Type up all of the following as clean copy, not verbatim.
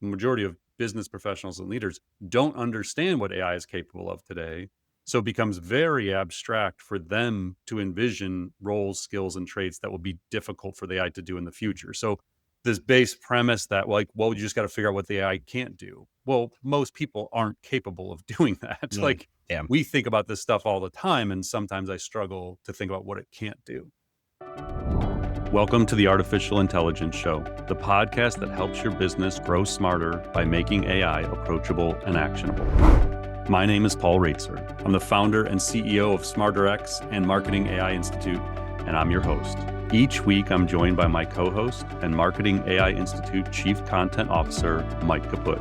the majority of business professionals and leaders don't understand what AI is capable of today. So it becomes very abstract for them to envision roles, skills, and traits that will be difficult for the AI to do in the future. So this base premise that well, you just got to figure out what the AI can't do. Well, most people aren't capable of doing that. Mm, Like yeah. we think about this stuff all the time, and sometimes I struggle to think about what it can't do. Welcome to the Artificial Intelligence Show, the podcast that helps your business grow smarter by making AI approachable and actionable. My name is Paul Raitzer. I'm the founder and CEO of SmarterX and Marketing AI Institute, and I'm your host. Each week, I'm joined by my co-host and Marketing AI Institute Chief Content Officer, Mike Kaput,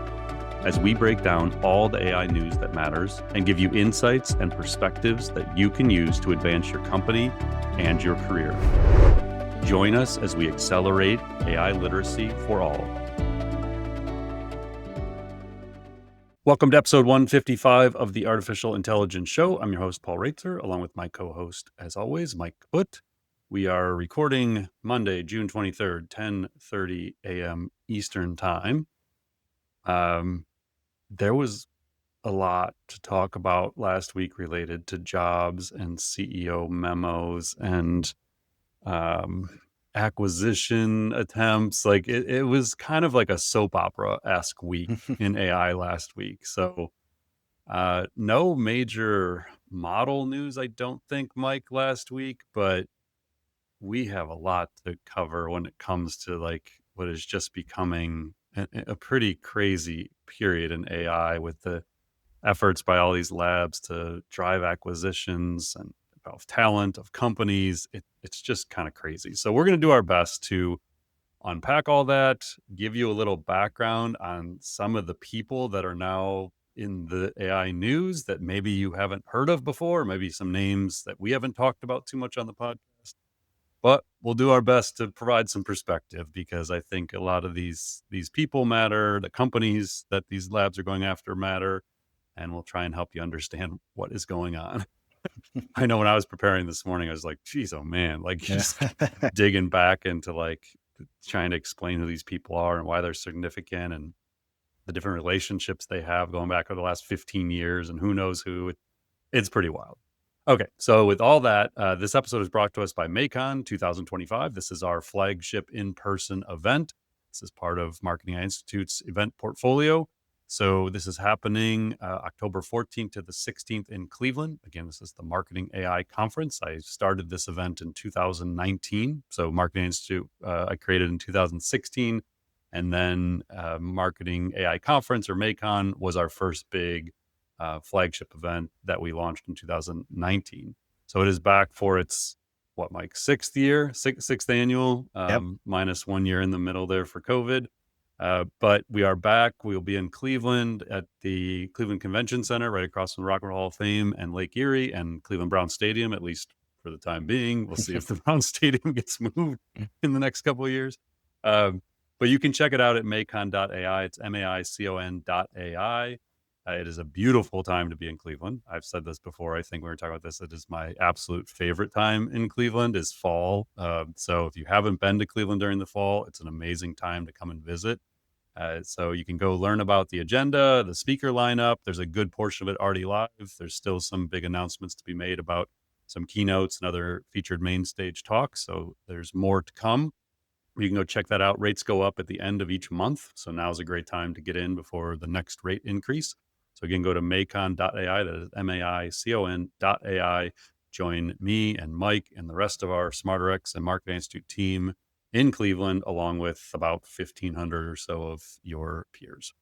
as we break down all the AI news that matters and give you insights and perspectives that you can use to advance your company and your career. Join us as we accelerate AI literacy for all. Welcome to episode 155 of the Artificial Intelligence Show. I'm your host, Paul Raitzer, along with my co-host, as always, Mike Kaput. We are recording Monday, June 23rd, 10:30 a.m. Eastern Time. There was a lot to talk about last week related to jobs and CEO memos and acquisition attempts. Like it was kind of like a soap opera-esque week in AI last week. So no major model news, I don't think, Mike, last week, but we have a lot to cover when it comes to like what is just becoming a pretty crazy period in AI with the efforts by all these labs to drive acquisitions and of talent, of companies. It's just kind of crazy. So we're going to do our best to unpack all that, give you a little background on some of the people that are now in the AI news that maybe you haven't heard of before, maybe some names that we haven't talked about too much on the podcast. But we'll do our best to provide some perspective because I think a lot of these people matter, the companies that these labs are going after matter, and we'll try and help you understand what is going on. I know when I was preparing this morning, I was like, geez, oh man, like Yeah. just digging back into like trying to explain who these people are and why they're significant and the different relationships they have going back over the last 15 years and who knows who. It's pretty wild. Okay, so with all that, this episode is brought to us by MAICON 2025. This is our flagship in-person event. This is part of Marketing Institute's event portfolio. So this is happening October 14th to the 16th in Cleveland. Again, this is the Marketing AI Conference. I started this event in 2019. So Marketing Institute I created in 2016. And then Marketing AI Conference, or MAICON, was our first big flagship event that we launched in 2019. So it is back for its, what, Mike, sixth annual, Yep. minus 1 year in the middle there for COVID. But we are back. We'll be in Cleveland at the Cleveland Convention Center, right across from the Rock and Roll Hall of Fame and Lake Erie and Cleveland Brown Stadium, at least for the time being. We'll see if the Brown Stadium gets moved in the next couple of years. But you can check it out at maicon.ai. It's MAICON.ai. It is a beautiful time to be in Cleveland. I've said this before. I think when we were talking about this, it is my absolute favorite time in Cleveland is fall. So if you haven't been to Cleveland during the fall, it's an amazing time to come and visit. So you can go learn about the agenda, the speaker lineup. There's a good portion of it already live. There's still some big announcements to be made about some keynotes and other featured main stage talks. So there's more to come. You can go check that out. Rates go up at the end of each month. So now is a great time to get in before the next rate increase. So again, go to maicon.ai. That is MAICON.ai. Join me and Mike and the rest of our SmarterX and Marketing Institute team in Cleveland, along with about 1,500 or so of your peers.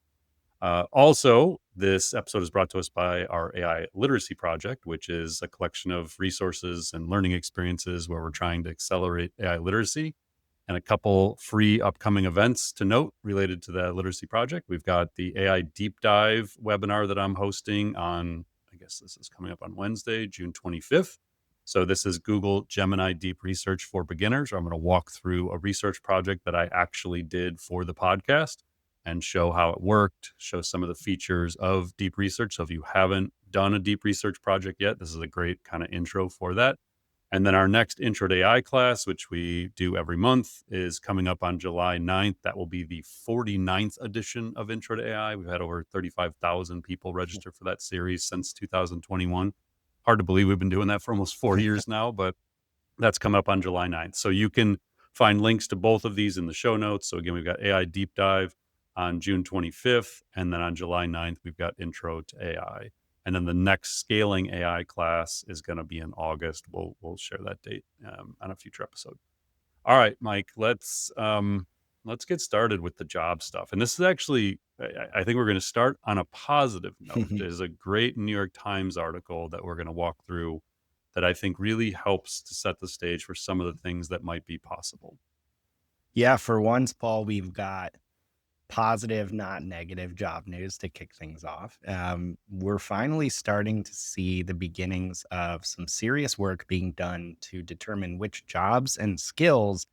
Also, this episode is brought to us by our AI Literacy Project, which is a collection of resources and learning experiences where we're trying to accelerate AI literacy, and a couple free upcoming events to note related to the literacy project. We've got the AI Deep Dive webinar that I'm hosting on, I guess this is coming up on Wednesday, June 25th. So this is Google Gemini Deep Research for Beginners. I'm going to walk through a research project that I actually did for the podcast and show how it worked, show some of the features of deep research. So if you haven't done a deep research project yet, this is a great kind of intro for that. And then our next Intro to AI class, which we do every month, is coming up on July 9th. That will be the 49th edition of Intro to AI. We've had over 35,000 people register for that series since 2021. Hard to believe we've been doing that for almost 4 years now, but that's coming up on July 9th. So you can find links to both of these in the show notes. So again, we've got AI Deep Dive on June 25th. And then on July 9th, we've got Intro to AI. And then the next scaling AI class is going to be in August. We'll share that date on a future episode. All right, Mike, let's get started with the job stuff. And this is actually, I think we're going to start on a positive note. There's a great New York Times article that we're going to walk through that I think really helps to set the stage for some of the things that might be possible. Yeah, for once, Paul, we've got positive, not negative job news to kick things off. We're finally starting to see the beginnings of some serious work being done to determine which jobs and skills,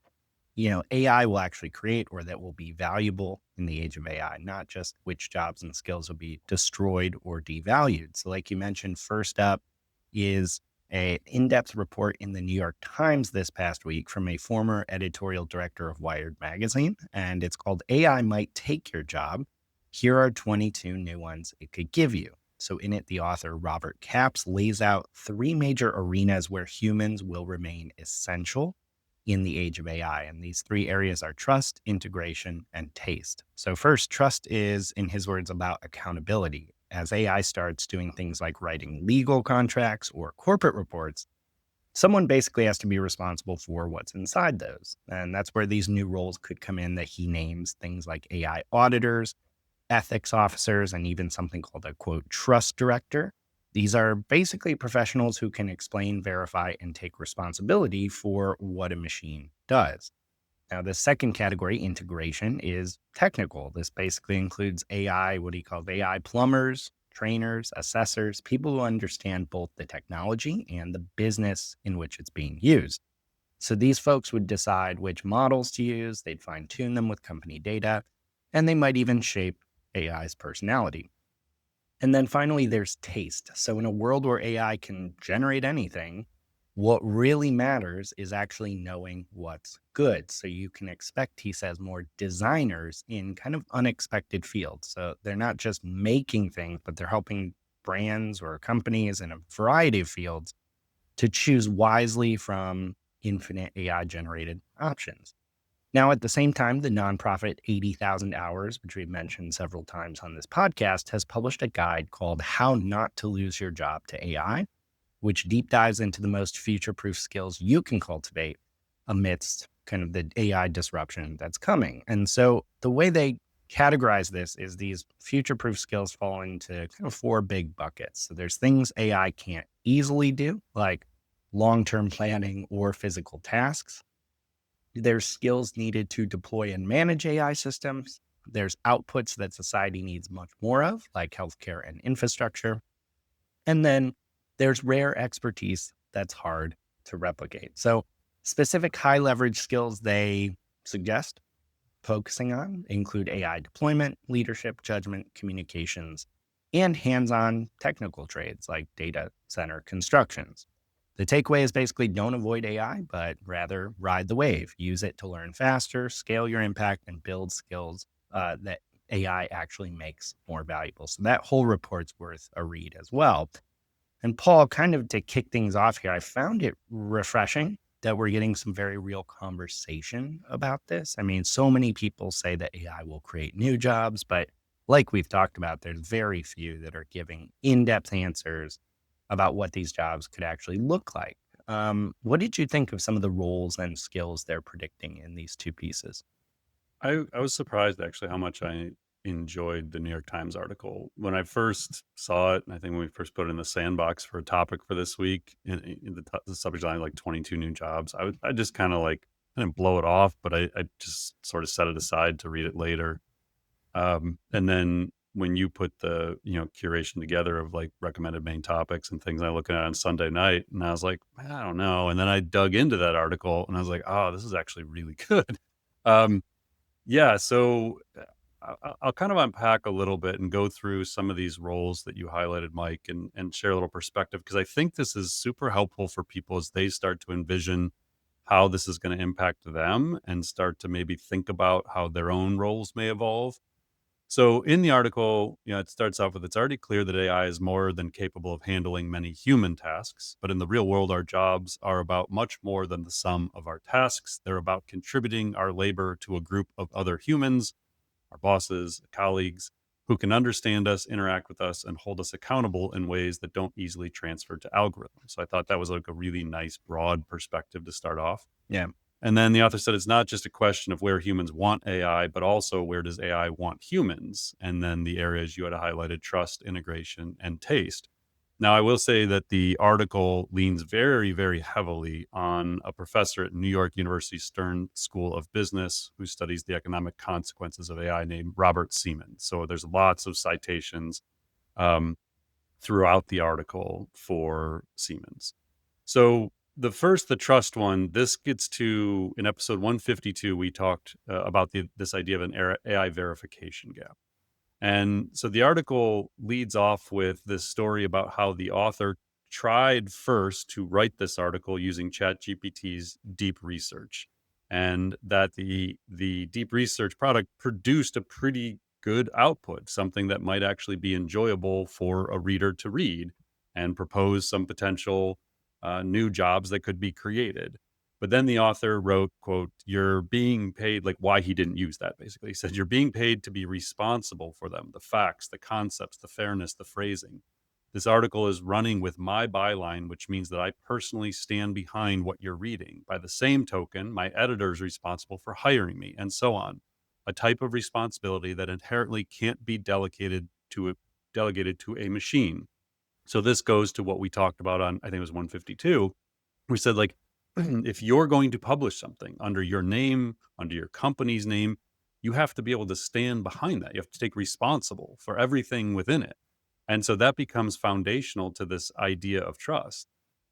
AI will actually create or that will be valuable in the age of AI, not just which jobs and skills will be destroyed or devalued. So, like you mentioned, first up is an in-depth report in the New York Times this past week from a former editorial director of Wired magazine, and it's called AI Might Take Your Job. Here are 22 new ones it could give you. So in it, the author Robert Capps lays out 3 major arenas where humans will remain essential in the age of AI. And these 3 areas are trust, integration, and taste. So first, trust is, in his words, about accountability. As AI starts doing things like writing legal contracts or corporate reports, someone basically has to be responsible for what's inside those. And that's where these new roles could come in that he names, things like AI auditors, ethics officers, and even something called a quote trust director. These are basically professionals who can explain, verify, and take responsibility for what a machine does. Now, the second category, integration, is technical. This basically includes AI, what he calls AI plumbers, trainers, assessors, people who understand both the technology and the business in which it's being used. So these folks would decide which models to use, they'd fine tune them with company data, and they might even shape AI's personality. And then finally, there's taste. So in a world where AI can generate anything, what really matters is actually knowing what's good. So you can expect, he says, more designers in kind of unexpected fields. So they're not just making things, but they're helping brands or companies in a variety of fields to choose wisely from infinite AI generated options. Now, at the same time, the nonprofit 80,000 Hours, which we've mentioned several times on this podcast, has published a guide called How Not to Lose Your Job to AI, which deep dives into the most future-proof skills you can cultivate amidst kind of the AI disruption that's coming. And so the way they categorize this is these future-proof skills fall into kind of 4 big buckets. So there's things AI can't easily do, like long-term planning or physical tasks. There's skills needed to deploy and manage AI systems. There's outputs that society needs much more of, like healthcare and infrastructure. And then there's rare expertise that's hard to replicate. So specific high leverage skills they suggest focusing on include AI deployment, leadership, judgment, communications, and hands-on technical trades like data center constructions. The takeaway is basically don't avoid AI, but rather ride the wave. Use it to learn faster, scale your impact, and build skills that AI actually makes more valuable. So that whole report's worth a read as well. And Paul, kind of to kick things off here, I found it refreshing that we're getting some very real conversation about this. I mean, so many people say that AI will create new jobs, but like we've talked about, there's very few that are giving in-depth answers about what these jobs could actually look like. What did you think of some of the roles and skills they're predicting in these 2 pieces? I was surprised actually how much I enjoyed the New York Times article. When I first saw it, and I think when we first put it in the sandbox for a topic for this week, in the subject line, like 22 new jobs, I just kind of like, I didn't blow it off, but I just sort of set it aside to read it later. And then when you put the, curation together of like recommended main topics and things I looking at on Sunday night, and I was like, I don't know. And then I dug into that article and I was like, oh, this is actually really good. Um, yeah, so I'll kind of unpack a little bit and go through some of these roles that you highlighted, Mike, and share a little perspective because I think this is super helpful for people as they start to envision how this is going to impact them and start to maybe think about how their own roles may evolve. So in the article, it starts off with it's already clear that AI is more than capable of handling many human tasks, but in the real world, our jobs are about much more than the sum of our tasks. They're about contributing our labor to a group of other humans, our bosses, colleagues, who can understand us, interact with us, and hold us accountable in ways that don't easily transfer to algorithms. So I thought that was like a really nice, broad perspective to start off. Yeah. And then the author said it's not just a question of where humans want AI, but also where does AI want humans? And then the areas you had highlighted trust, integration, and taste. Now, I will say that the article leans very, very heavily on a professor at New York University Stern School of Business who studies the economic consequences of AI named Robert Seaman. So there's lots of citations um, throughout the article for Siemens. So the trust one, this gets to in episode 152, we talked about this idea of an AI verification gap. And so the article leads off with this story about how the author tried first to write this article using ChatGPT's deep research, and that the deep research product produced a pretty good output, something that might actually be enjoyable for a reader to read and propose some potential new jobs that could be created. But then the author wrote, quote, "You're being paid," like why he didn't use that basically. He said, "You're being paid to be responsible for them, the facts, the concepts, the fairness, the phrasing. This article is running with my byline, which means that I personally stand behind what you're reading. By the same token, my editor is responsible for hiring me," and so on. A type of responsibility that inherently can't be delegated to a machine. So this goes to what we talked about on, I think it was 152. We said, like, if you're going to publish something under your name, under your company's name, you have to be able to stand behind that. You have to take responsible for everything within it. And so that becomes foundational to this idea of trust.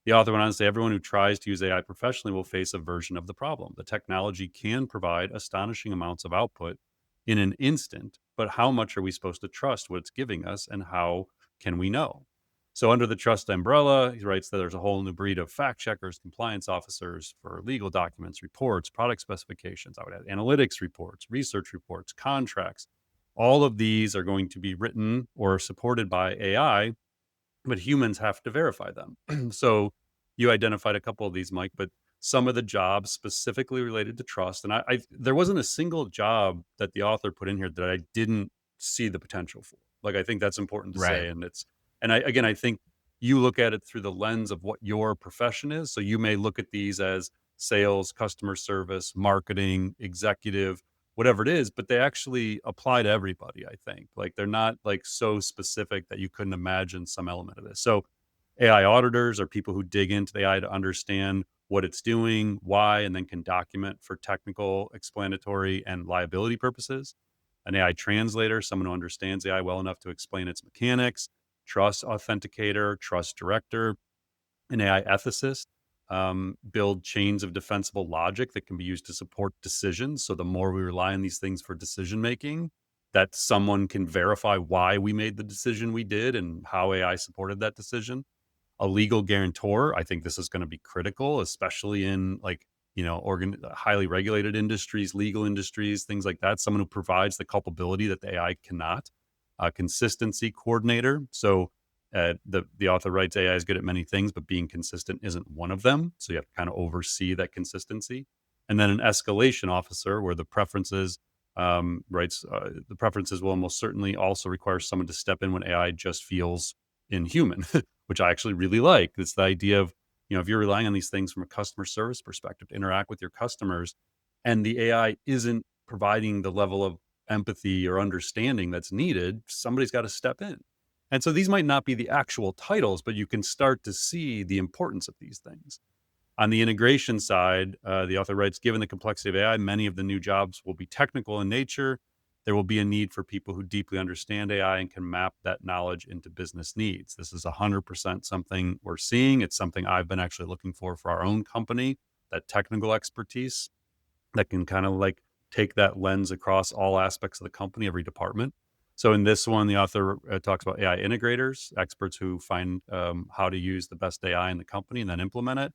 The author went on to say everyone who tries to use AI professionally will face a version of the problem. The technology can provide astonishing amounts of output in an instant, but how much are we supposed to trust what it's giving us and how can we know? So, under the trust umbrella, he writes that there's a whole new breed of fact checkers, compliance officers for legal documents, reports, product specifications. I would add analytics reports, research reports, contracts. All of these are going to be written or supported by AI, but humans have to verify them. So you identified a couple of these, Mike, but some of the jobs specifically related to trust, and I there wasn't a single job that the author put in here that I didn't see the potential for. Like I think that's important to Right. say, and I think you look at it through the lens of what your profession is. So you may look at these as sales, customer service, marketing, executive, whatever it is, but they actually apply to everybody, I think. Like they're not like so specific that you couldn't imagine some element of this. So AI auditors are people who dig into the AI to understand what it's doing, why, and then can document for technical, explanatory, and liability purposes. An AI translator, someone who understands AI well enough to explain its mechanics. Trust authenticator, trust director, an AI ethicist, build chains of defensible logic that can be used to support decisions. So the more we rely on these things for decision making, that someone can verify why we made the decision we did and how AI supported that decision. A legal guarantor, I think this is going to be critical, especially in like highly regulated industries, legal industries, things like that. Someone who provides the culpability that the AI cannot. A consistency coordinator. So the author writes AI is good at many things, but being consistent isn't one of them. So you have to kind of oversee that consistency. And then an escalation officer, where the preferences writes the preferences will almost certainly also require someone to step in when AI just feels inhuman, which I actually really like. It's the idea of if you're relying on these things from a customer service perspective to interact with your customers, and the AI isn't providing the level of empathy or understanding that's needed, somebody's got to step in. And so these might not be the actual titles, but you can start to see the importance of these things. On the integration side, the author writes, given the complexity of AI, many of the new jobs will be technical in nature. There will be a need for people who deeply understand AI and can map that knowledge into business needs. This is 100% something we're seeing. It's something I've been actually looking for our own company, that technical expertise that can kind of like take that lens across all aspects of the company, every department. So in this one, the author talks about AI integrators, experts who find how to use the best AI in the company and then implement it.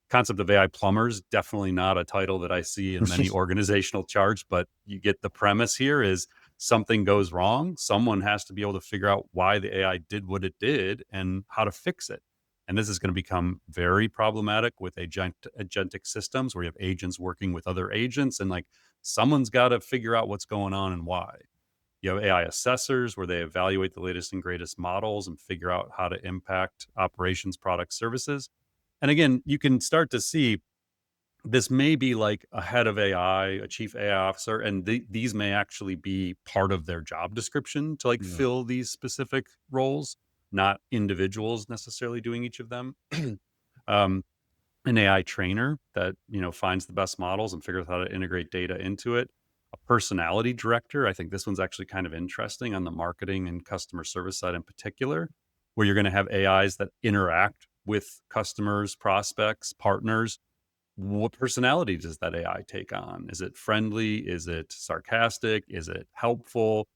Concept of AI plumbers, definitely not a title that I see in many organizational charts, but you get the premise here is something goes wrong. Someone has to be able to figure out why the AI did what it did and how to fix it. And this is going to become very problematic with agentic systems where you have agents working with other agents, and like someone's got to figure out what's going on and why. You have AI assessors where they evaluate the latest and greatest models and figure out how to impact operations, products, services. And again, you can start to see this may be like a head of AI, a chief AI officer, and these may actually be part of their job description to like Mm, fill these specific roles, not individuals necessarily doing each of them. um, an AI trainer that finds the best models and figures out how to integrate data into it. A personality director. I think this one's actually kind of interesting on the marketing and customer service side in particular, where you're going to have AIs that interact with customers, prospects, partners. What personality does that AI take on? Is it friendly? Is it sarcastic? Is it helpful?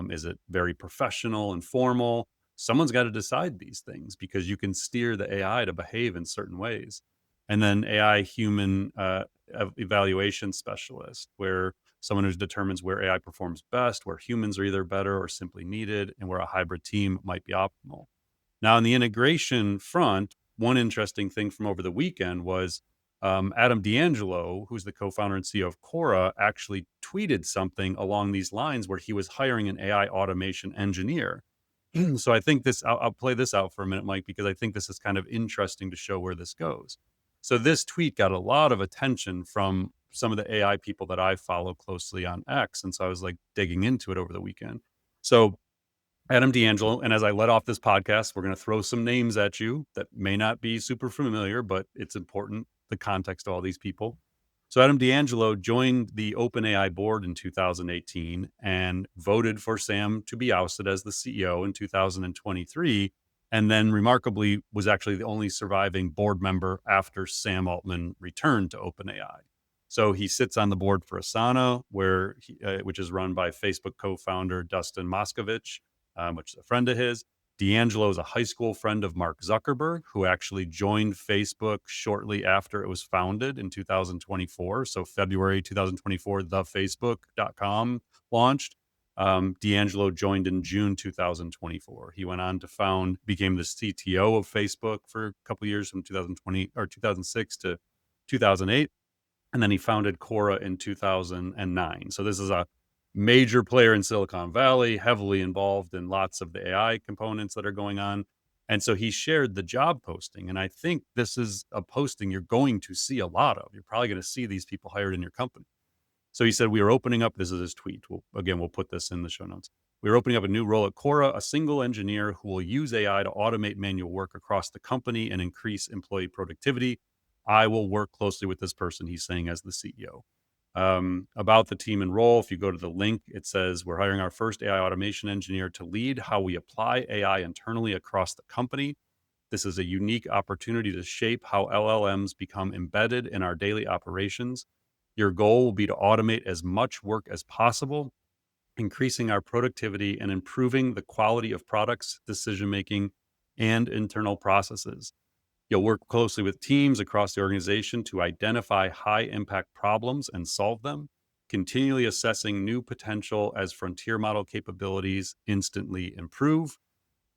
Is it very professional and formal? Someone's got to decide these things because you can steer the AI to behave in certain ways. And then AI human evaluation specialist, where someone who determines where AI performs best, where humans are either better or simply needed, and where a hybrid team might be optimal. Now, on the integration front, one interesting thing from over the weekend was Adam D'Angelo, who's the co-founder and CEO of Quora, actually tweeted something along these lines where he was hiring an AI automation engineer. So I think I'll play this out for a minute, Mike, because I think this is kind of interesting to show where this goes. So this tweet got a lot of attention from some of the AI people that I follow closely on X. And so I was like digging into it over the weekend. So Adam D'Angelo, and as I let off this podcast, we're going to throw some names at you that may not be super familiar, but it's important, the context of all these people. So Adam D'Angelo joined the OpenAI board in 2018 and voted for Sam to be ousted as the CEO in 2023, and then remarkably was actually the only surviving board member after Sam Altman returned to OpenAI. So he sits on the board for Asana, which is run by Facebook co-founder Dustin Moskovich, which is a friend of his. D'Angelo is a high school friend of Mark Zuckerberg, who actually joined Facebook shortly after it was founded in 2024. So February 2024, thefacebook.com launched. D'Angelo joined in June 2024. He went on to became the CTO of Facebook for a couple of years from 2020 or 2006 to 2008. And then he founded Quora in 2009. So this is a major player in Silicon Valley, heavily involved in lots of the AI components that are going on. And so he shared the job posting. And I think this is a posting you're going to see a lot of. You're probably going to see these people hired in your company. So he said, we are opening up, this is his tweet. We'll put this in the show notes. We're opening up a new role at Quora, a single engineer who will use AI to automate manual work across the company and increase employee productivity. I will work closely with this person, he's saying, as the CEO. About the team and role, if you go to the link, it says we're hiring our first AI automation engineer to lead how we apply AI internally across the company. This is a unique opportunity to shape how LLMs become embedded in our daily operations. Your goal will be to automate as much work as possible, increasing our productivity and improving the quality of products, decision making, and internal processes. You'll work closely with teams across the organization to identify high impact problems and solve them, continually assessing new potential as frontier model capabilities instantly improve.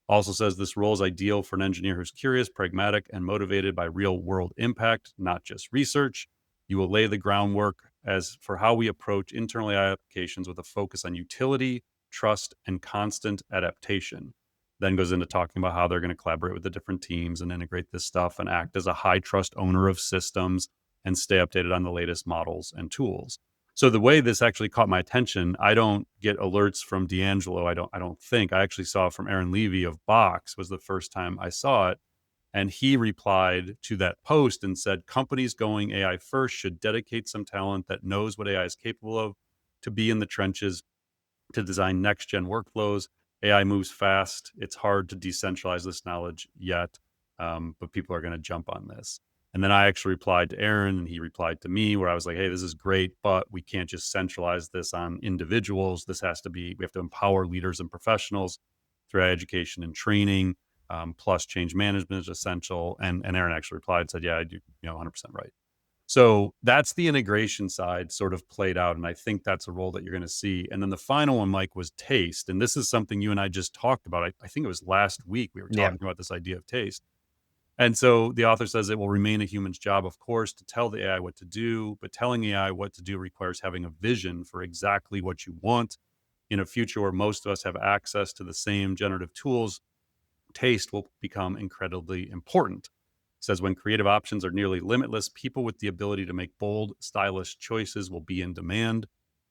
Also says this role is ideal for an engineer who's curious, pragmatic, and motivated by real world impact, not just research. You will lay the groundwork as for how we approach internal AI applications with a focus on utility, trust, and constant adaptation. Then goes into talking about how they're going to collaborate with the different teams and integrate this stuff and act as a high trust owner of systems and stay updated on the latest models and tools. So the way this actually caught my attention, I don't get alerts from D'Angelo. I don't think. I actually saw it from Aaron Levy of Box was the first time I saw it. And he replied to that post and said, companies going AI first should dedicate some talent that knows what AI is capable of to be in the trenches to design next gen workflows. AI moves fast. It's hard to decentralize this knowledge yet, but people are going to jump on this. And then I actually replied to Aaron and he replied to me where I was like, hey, this is great, but we can't just centralize this on individuals. This has to be, we have to empower leaders and professionals through education and training. Plus change management is essential. And Aaron actually replied and said, yeah, I do, 100% right. So that's the integration side sort of played out. And I think that's a role that you're going to see. And then the final one, Mike, was taste. And this is something you and I just talked about. I think it was last week we were Yeah. talking about this idea of taste. And so the author says it will remain a human's job, of course, to tell the AI what to do, but telling AI what to do requires having a vision for exactly what you want. In a future where most of us have access to the same generative tools, taste will become incredibly important. It says when creative options are nearly limitless, people with the ability to make bold, stylish choices will be in demand.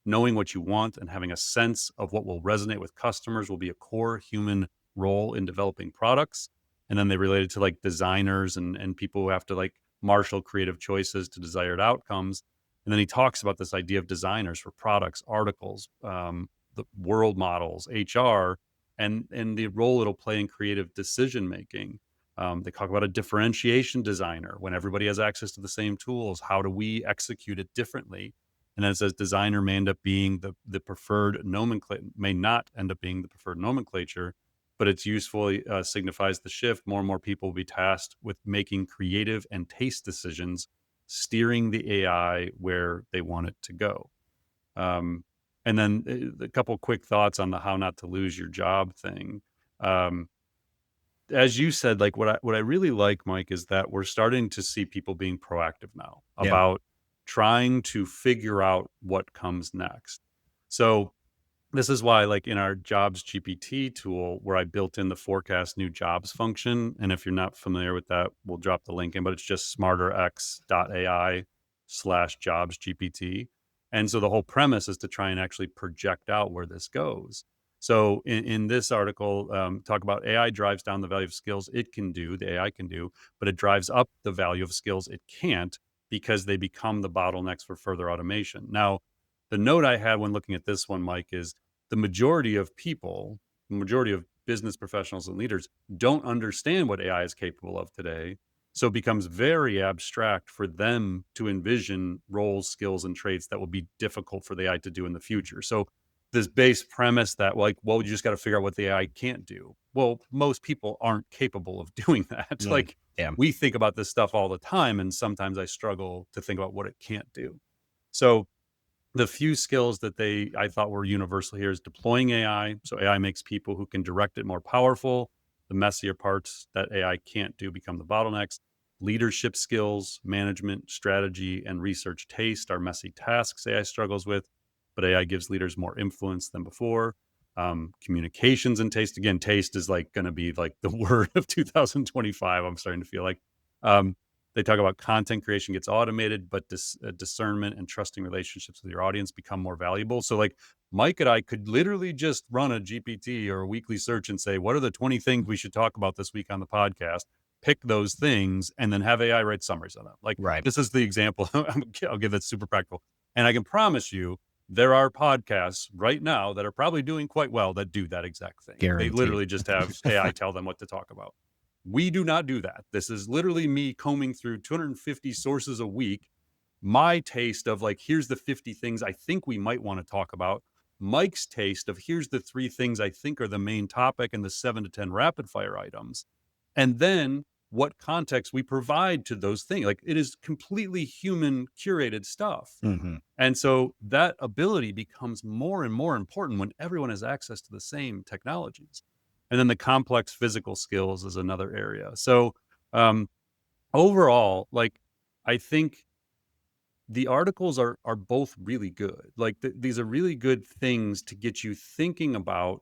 Knowing what you want and having a sense of what will resonate with customers will be a core human role in developing products. And then they relate it to like designers and people who have to like marshal creative choices to desired outcomes. And then he talks about this idea of designers for products, articles, the world models, HR, and the role it'll play in creative decision making. They talk about a differentiation designer when everybody has access to the same tools. How do we execute it differently? And then it says designer may end up being the preferred nomenclature, may not end up being the preferred nomenclature, but it's useful, signifies the shift. More and more people will be tasked with making creative and taste decisions, steering the AI where they want it to go. Um, and then a couple quick thoughts on the how not to lose your job thing. Um, as you said, like what I really like, Mike, is that we're starting to see people being proactive now Yeah. about trying to figure out what comes next. So this is why, like in our jobs GPT tool, where I built in the forecast new jobs function. And if you're not familiar with that, we'll drop the link in, but it's just smarterx.ai/jobs GPT. And so the whole premise is to try and actually project out where this goes. So in this article, talk about AI drives down the value of skills it can do, the AI can do, but it drives up the value of skills it can't because they become the bottlenecks for further automation. Now, the note I had when looking at this one, Mike, is the majority of people, the majority of business professionals and leaders don't understand what AI is capable of today. So it becomes very abstract for them to envision roles, skills, and traits that will be difficult for the AI to do in the future. So this base premise that like, well, you just got to figure out what the AI can't do. Well, most people aren't capable of doing that. Mm, Like yeah. we think about this stuff all the time, and sometimes I struggle to think about what it can't do. So the few skills that I thought were universal here is deploying AI. So AI makes people who can direct it more powerful. The messier parts that AI can't do become the bottlenecks. Leadership skills, management, strategy, and research taste are messy tasks AI struggles with, but AI gives leaders more influence than before. Communications and taste. Again, taste is like going to be like the word of 2025. I'm starting to feel like. Um, they talk about content creation gets automated, but discernment and trusting relationships with your audience become more valuable. So, like Mike and I could literally just run a GPT or a weekly search and say, "What are the 20 things we should talk about this week on the podcast?" Pick those things, and then have AI write summaries on them. Like Right. this is the example. I'll give that super practical, and I can promise you there are podcasts right now that are probably doing quite well that do that exact thing. They Guaranteed. literally just have AI tell them what to talk about. We do not do that. This is literally me combing through 250 sources a week. My taste of like, here's the 50 things I think we might want to talk about. Mike's taste of here's the 3 things I think are the main topic and the 7 to 10 rapid fire items. And then what context we provide to those things. Like it is completely human curated stuff. Hmm. And so that ability becomes more and more important when everyone has access to the same technologies. And then the complex physical skills is another area. So um, overall, like I think the articles are both really good. Like these are really good things to get you thinking about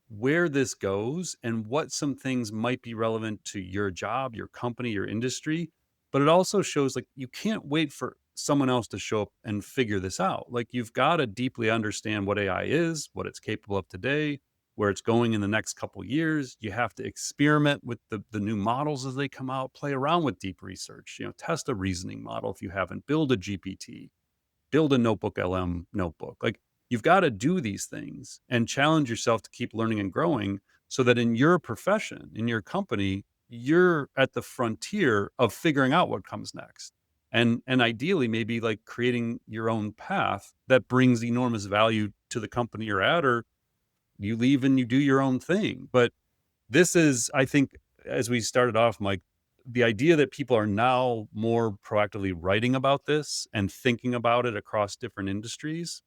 where this goes and what some things might be relevant to your job, your company, your industry. But it also shows like you can't wait for someone else to show up and figure this out. Like you've got to deeply understand what AI is, what it's capable of today, where it's going in the next couple years. You have to experiment with the new models as they come out, play around with deep research, test a reasoning model if you haven't, build a GPT, build a notebook LM notebook. Like you've got to do these things and challenge yourself to keep learning and growing so that in your profession, in your company, you're at the frontier of figuring out what comes next. And ideally maybe like creating your own path that brings enormous value to the company you're at, or you leave and you do your own thing. But this is, I think, as we started off, Mike, the idea that people are now more proactively writing about this and thinking about it across different industries,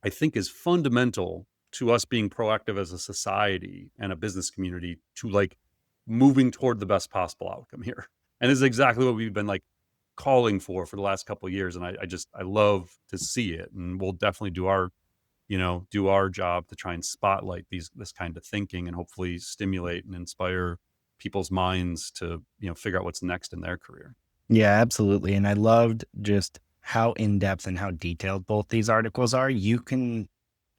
I think is fundamental to us being proactive as a society and a business community to like moving toward the best possible outcome here. And this is exactly what we've been like calling for the last couple of years. And I love to see it. And we'll definitely do our job to try and spotlight this kind of thinking and hopefully stimulate and inspire people's minds to, figure out what's next in their career. Yeah, absolutely. And I loved just how in depth and how detailed both these articles are. You can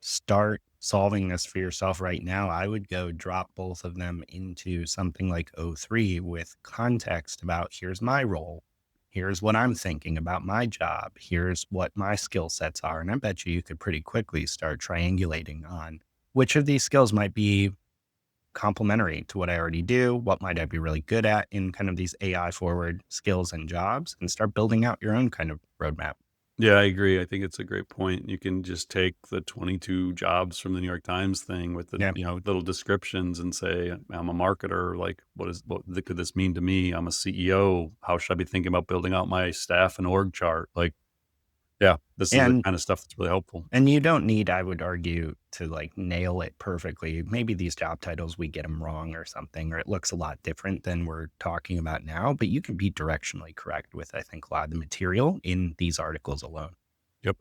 start solving this for yourself right now. I would go drop both of them into something like O3 with context about here's my role. Here's what I'm thinking about my job. Here's what my skill sets are. And I bet you could pretty quickly start triangulating on which of these skills might be complementary to what I already do. What might I be really good at in kind of these AI forward skills and jobs, and start building out your own kind of roadmap. Yeah, I agree. I think it's a great point. You can just take the 22 jobs from the New York Times thing with the, Yeah. little descriptions and say, I'm a marketer. Like, could this mean to me? I'm a CEO. How should I be thinking about building out my staff and org chart? Like, yeah, this is the And kind of stuff that's really helpful. And you don't need, I would argue, to like nail it perfectly. Maybe these job titles, we get them wrong or something, or it looks a lot different than we're talking about now, but you can be directionally correct with, I think, a lot of the material in these articles alone. Yep.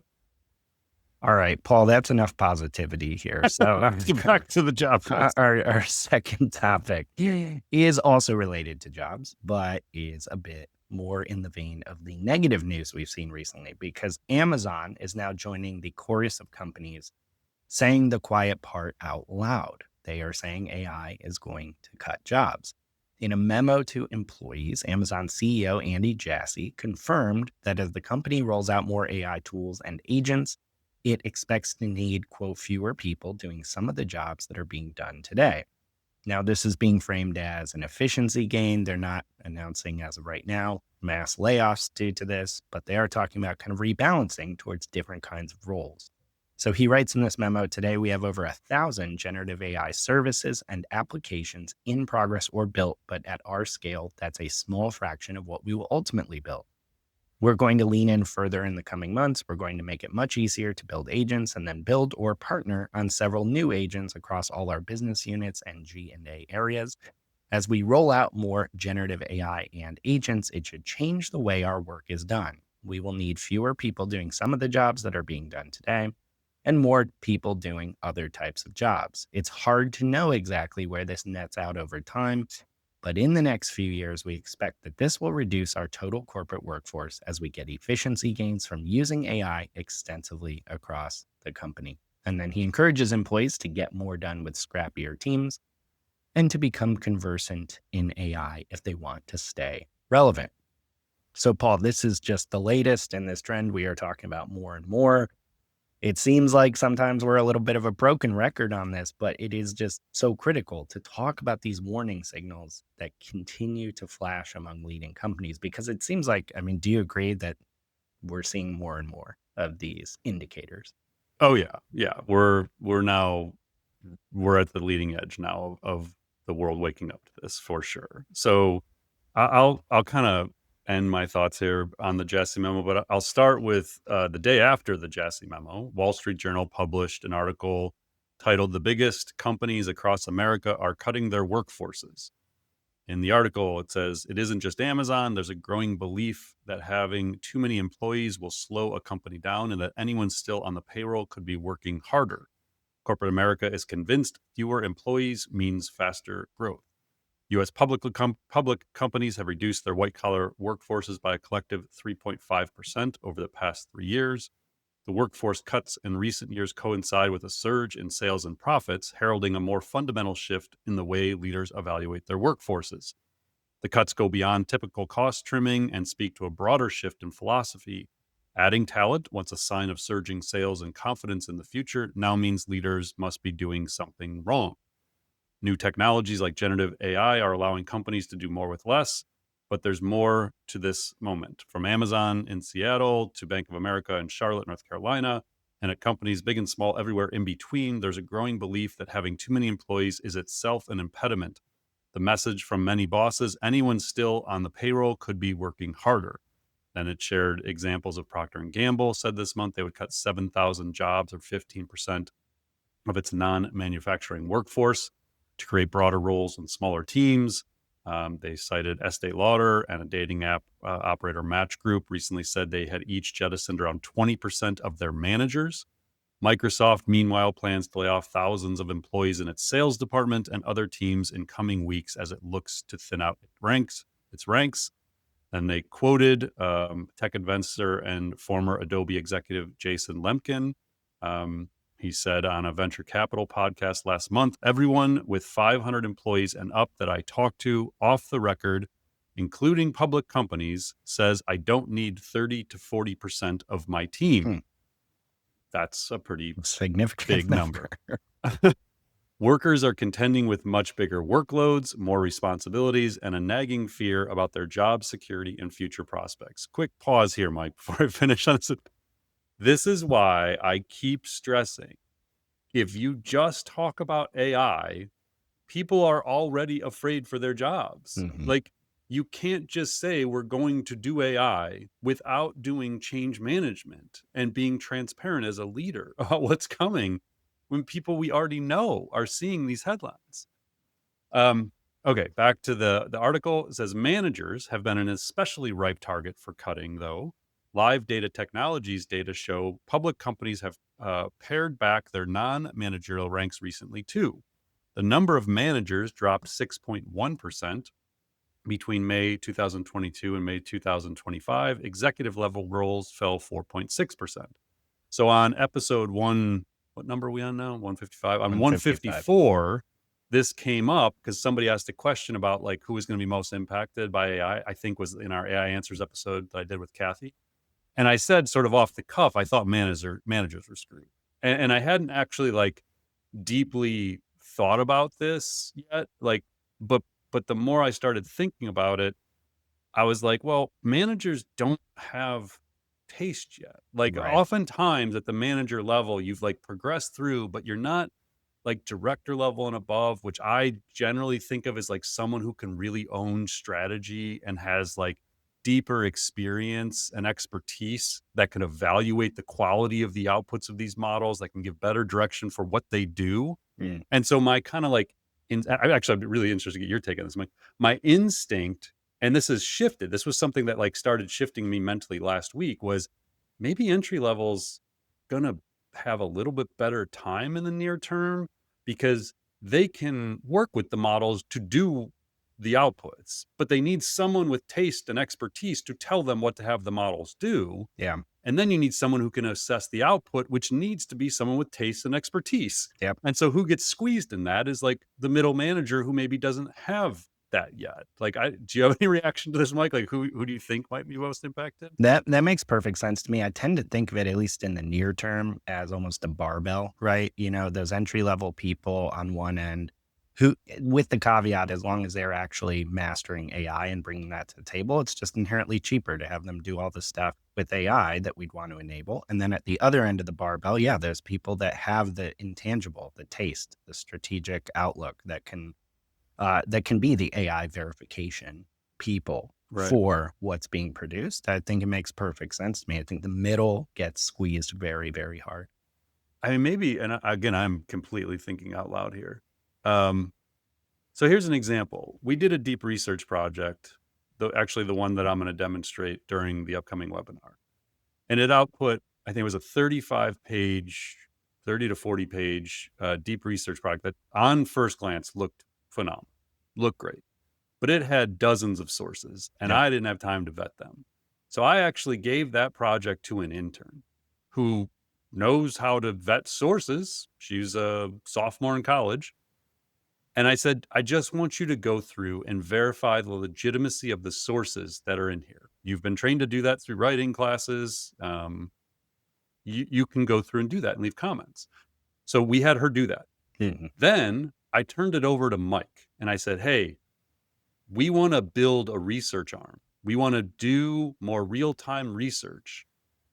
All right, Paul, that's enough positivity here. So Get back to the job. our second topic is also related to jobs, but is a bit more in the vein of the negative news we've seen recently, because Amazon is now joining the chorus of companies saying the quiet part out loud. They are saying AI is going to cut jobs. In a memo to employees, Amazon CEO Andy Jassy confirmed that as the company rolls out more AI tools and agents, it expects to need, quote, fewer people doing some of the jobs that are being done today. Now, this is being framed as an efficiency gain. They're not announcing, as of right now, mass layoffs due to this, but they are talking about kind of rebalancing towards different kinds of roles. So he writes in this memo, today we have over 1,000 generative AI services and applications in progress or built, but at our scale, that's a small fraction of what we will ultimately build. We're going to lean in further in the coming months. We're going to make it much easier to build agents and then build or partner on several new agents across all our business units and G&A areas. As we roll out more generative AI and agents, it should change the way our work is done. We will need fewer people doing some of the jobs that are being done today and more people doing other types of jobs. It's hard to know exactly where this nets out over time, but in the next few years, we expect that this will reduce our total corporate workforce as we get efficiency gains from using AI extensively across the company. And then he encourages employees to get more done with scrappier teams and to become conversant in AI if they want to stay relevant. So, Paul, this is just the latest in this trend we are talking about more and more. It seems like sometimes we're a little bit of a broken record on this, but it is just so critical to talk about these warning signals that continue to flash among leading companies, because it seems like, I mean, do you agree that we're seeing more and more of these indicators? Oh yeah. Yeah. We're at the leading edge now of the world waking up to this for sure. So I'll kind of end my thoughts here on the Jassy memo, but I'll start with the day after the Jassy memo. Wall Street Journal published an article titled "The Biggest Companies Across America Are Cutting Their Workforces." In the article, it says it isn't just Amazon. There's a growing belief that having too many employees will slow a company down and that anyone still on the payroll could be working harder. Corporate America is convinced fewer employees means faster growth. U.S. public companies have reduced their white-collar workforces by a collective 3.5% over the past 3 years. The workforce cuts in recent years coincide with a surge in sales and profits, heralding a more fundamental shift in the way leaders evaluate their workforces. The cuts go beyond typical cost trimming and speak to a broader shift in philosophy. Adding talent, once a sign of surging sales and confidence in the future, now means leaders must be doing something wrong. New technologies like generative AI are allowing companies to do more with less, but there's more to this moment. From Amazon in Seattle to Bank of America in Charlotte, North Carolina, and at companies big and small everywhere in between, there's a growing belief that having too many employees is itself an impediment. The message from many bosses, anyone still on the payroll could be working harder. Then it shared examples of Procter & Gamble said this month they would cut 7,000 jobs or 15% of its non-manufacturing workforce to create broader roles and smaller teams. They cited Estee Lauder and a dating app operator Match Group recently said they had each jettisoned around 20% of their managers. Microsoft, meanwhile, plans to lay off thousands of employees in its sales department and other teams in coming weeks as it looks to thin out its ranks. And they quoted tech investor and former Adobe executive Jason Lemkin. He said on a venture capital podcast last month, everyone with 500 employees and up that I talked to off the record, including public companies, says I don't need 30 to 40% of my team. That's a pretty Significant big number. Workers are contending with much bigger workloads, more responsibilities, and a nagging fear about their job security and future prospects. Quick pause here, Mike, before I finish on this. This is why I keep stressing, if you just talk about AI, people are already afraid for their jobs. Mhm. Like, you can't just say we're going to do AI without doing change management and being transparent as a leader about what's coming when people we already know are seeing these headlines. Okay, back to the article. It says managers have been an especially ripe target for cutting, though. Live data technologies data show public companies have pared back their non-managerial ranks recently, too. The number of managers dropped 6.1% between May 2022 and May 2025. Executive level roles fell 4.6%. So on episode one, what number are we on now? 155. On 155. 154, this came up because somebody asked a question about like who is going to be most impacted by AI. I think was in our AI Answers episode that I did with Kathy. And I said sort of off the cuff, I thought managers were screwed. And I hadn't actually like deeply thought about this yet. Like, but the more I started thinking about it, I was like, well, managers don't have taste yet. Like Right. oftentimes at the manager level, you've like progressed through, but you're not like director level and above, which I generally think of as like someone who can really own strategy and has like deeper experience and expertise that can evaluate the quality of the outputs of these models, that can give better direction for what they do. Mm. And so my kind of like, I'm really interested to get your take on this. My instinct, and this has shifted. This was something that like started shifting me mentally last week. Was maybe entry levels gonna have a little bit better time in the near term because they can work with the models to do the outputs, but they need someone with taste and expertise to tell them what to have the models do. Yeah. And then you need someone who can assess the output, which needs to be someone with taste and expertise. Yep. And so who gets squeezed in that is like the middle manager who maybe doesn't have that yet. Like, do you have any reaction to this, Mike? Like who do you think might be most impacted? That makes perfect sense to me. I tend to think of it, at least in the near term, as almost a barbell, right? You know, those entry level people on one end who, with the caveat, as long as they're actually mastering AI and bringing that to the table, it's just inherently cheaper to have them do all the stuff with AI that we'd want to enable. And then at the other end of the barbell, yeah, there's people that have the intangible, the taste, the strategic outlook that can be the AI verification people Right. for what's being produced. I think it makes perfect sense to me. I think the middle gets squeezed very, very hard. I mean, maybe, and again, I'm completely thinking out loud here. So here's an example. We did a deep research project, actually the one that I'm going to demonstrate during the upcoming webinar. And it output, I think it was a 35-page, 30 to 40-page deep research project that on first glance looked phenomenal, looked great. But it had dozens of sources, and Yep. I didn't have time to vet them. So I actually gave that project to an intern who knows how to vet sources. She's a sophomore in college. And I said, I just want you to go through and verify the legitimacy of the sources that are in here. You've been trained to do that through writing classes. You can go through and do that and leave comments. So we had her do that. Mhm. Then I turned it over to Mike and I said, hey, we want to build a research arm. We want to do more real-time research.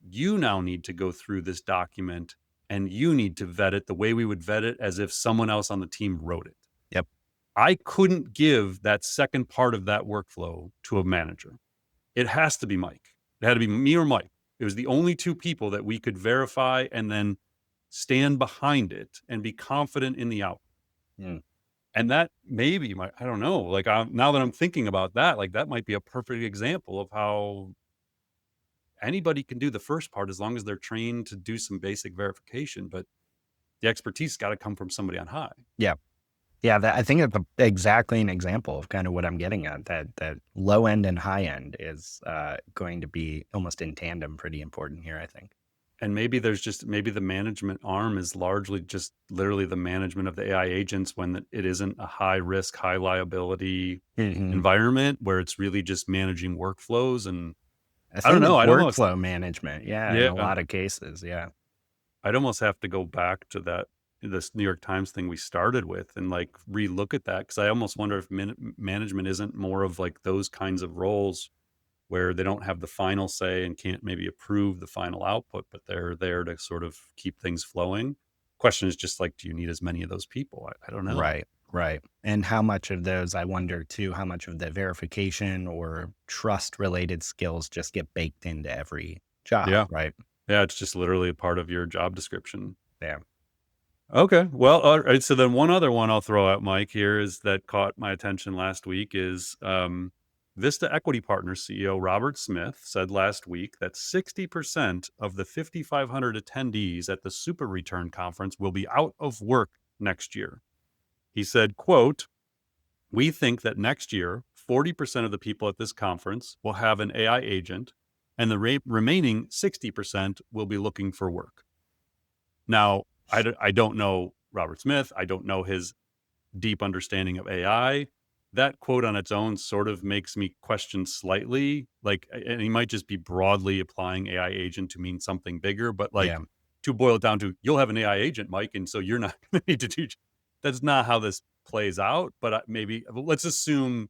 You now need to go through this document and you need to vet it the way we would vet it as if someone else on the team wrote it. Yep. I couldn't give that second part of that workflow to a manager. It has to be Mike. It had to be me or Mike. It was the only two people that we could verify and then stand behind it and be confident in the outcome. Mm. And that maybe I don't know, like, now that I'm thinking about that, like, that might be a perfect example of how anybody can do the first part as long as they're trained to do some basic verification, but the expertise gotta come from somebody on high. Yeah. Yeah, I think that's exactly an example of kind of what I'm getting at. That low end and high end is going to be almost in tandem, pretty important here, I think. And maybe maybe the management arm is largely just literally the management of the AI agents when it isn't a high risk, high liability Hmm. environment where it's really just managing workflows. And I I don't think know, it's workflow management. Yeah, in a yeah, lot of cases. Yeah. I'd almost have to go back to this New York Times thing we started with and like relook at that because I almost wonder if management isn't more of like those kinds of roles where they don't have the final say and can't maybe approve the final output, but they're there to sort of keep things flowing. Question is just like, do you need as many of those people? I don't know. Right. Right. And how much of those, I wonder too, how much of the verification or trust related skills just get baked into every job, Yeah. right? Yeah. It's just literally a part of your job description. Yeah. Okay. Well, all right. So then one other one I'll throw out, Mike, here is that caught my attention last week is Vista Equity Partners CEO Robert Smith said last week that 60% of the 5,500 attendees at the Super Return Conference will be out of work next year. He said, quote, we think that next year, 40% of the people at this conference will have an AI agent and the remaining 60% will be looking for work. Now, I don't know Robert Smith. I don't know his deep understanding of AI. That quote on its own sort of makes me question slightly, like, and he might just be broadly applying AI agent to mean something bigger, but Yeah. like to boil it down to, you'll have an AI agent, Mike, and so you're not going to need to teach. That's not how this plays out. But maybe let's assume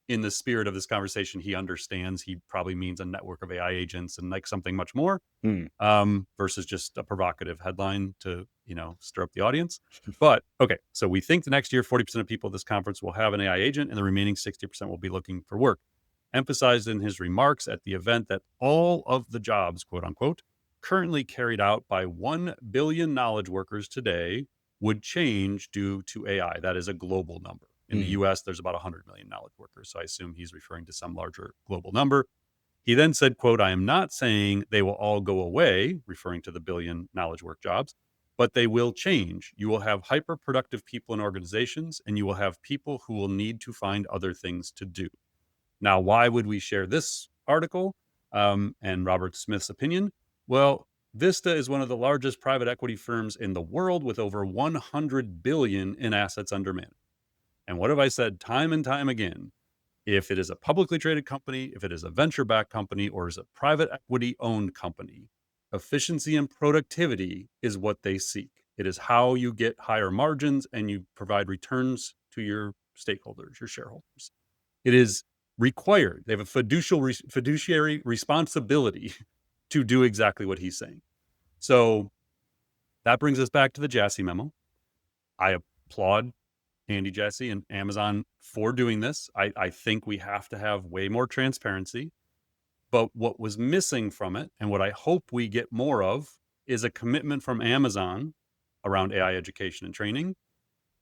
in the spirit of this conversation, he understands he probably means a network of AI agents and like something much more Hmm. versus just a provocative headline to, stir up the audience. But okay, so we think the next year, 40% of people at this conference will have an AI agent and the remaining 60% will be looking for work. Emphasized in his remarks at the event that all of the jobs, quote unquote, currently carried out by 1 billion knowledge workers today would change due to AI. That is a global number. In the Hmm. US, there's about 100 million knowledge workers. So I assume he's referring to some larger global number. He then said, quote, I am not saying they will all go away, referring to the billion knowledge work jobs, but they will change. You will have hyper productive people in organizations, and you will have people who will need to find other things to do. Now, why would we share this article and Robert Smith's opinion? Well, Vista is one of the largest private equity firms in the world with over 100 billion in assets under management. And what have I said time and time again? If it is a publicly traded company, if it is a venture backed company, or is a private equity owned company, efficiency and productivity is what they seek. It is how you get higher margins and you provide returns to your stakeholders, your shareholders. It is required. They have a fiduciary responsibility to do exactly what he's saying. So that brings us back to the Jassy memo. I applaud Andy Jassy and Amazon for doing this. I think we have to have way more transparency. But what was missing from it, and what I hope we get more of, is a commitment from Amazon around AI education and training,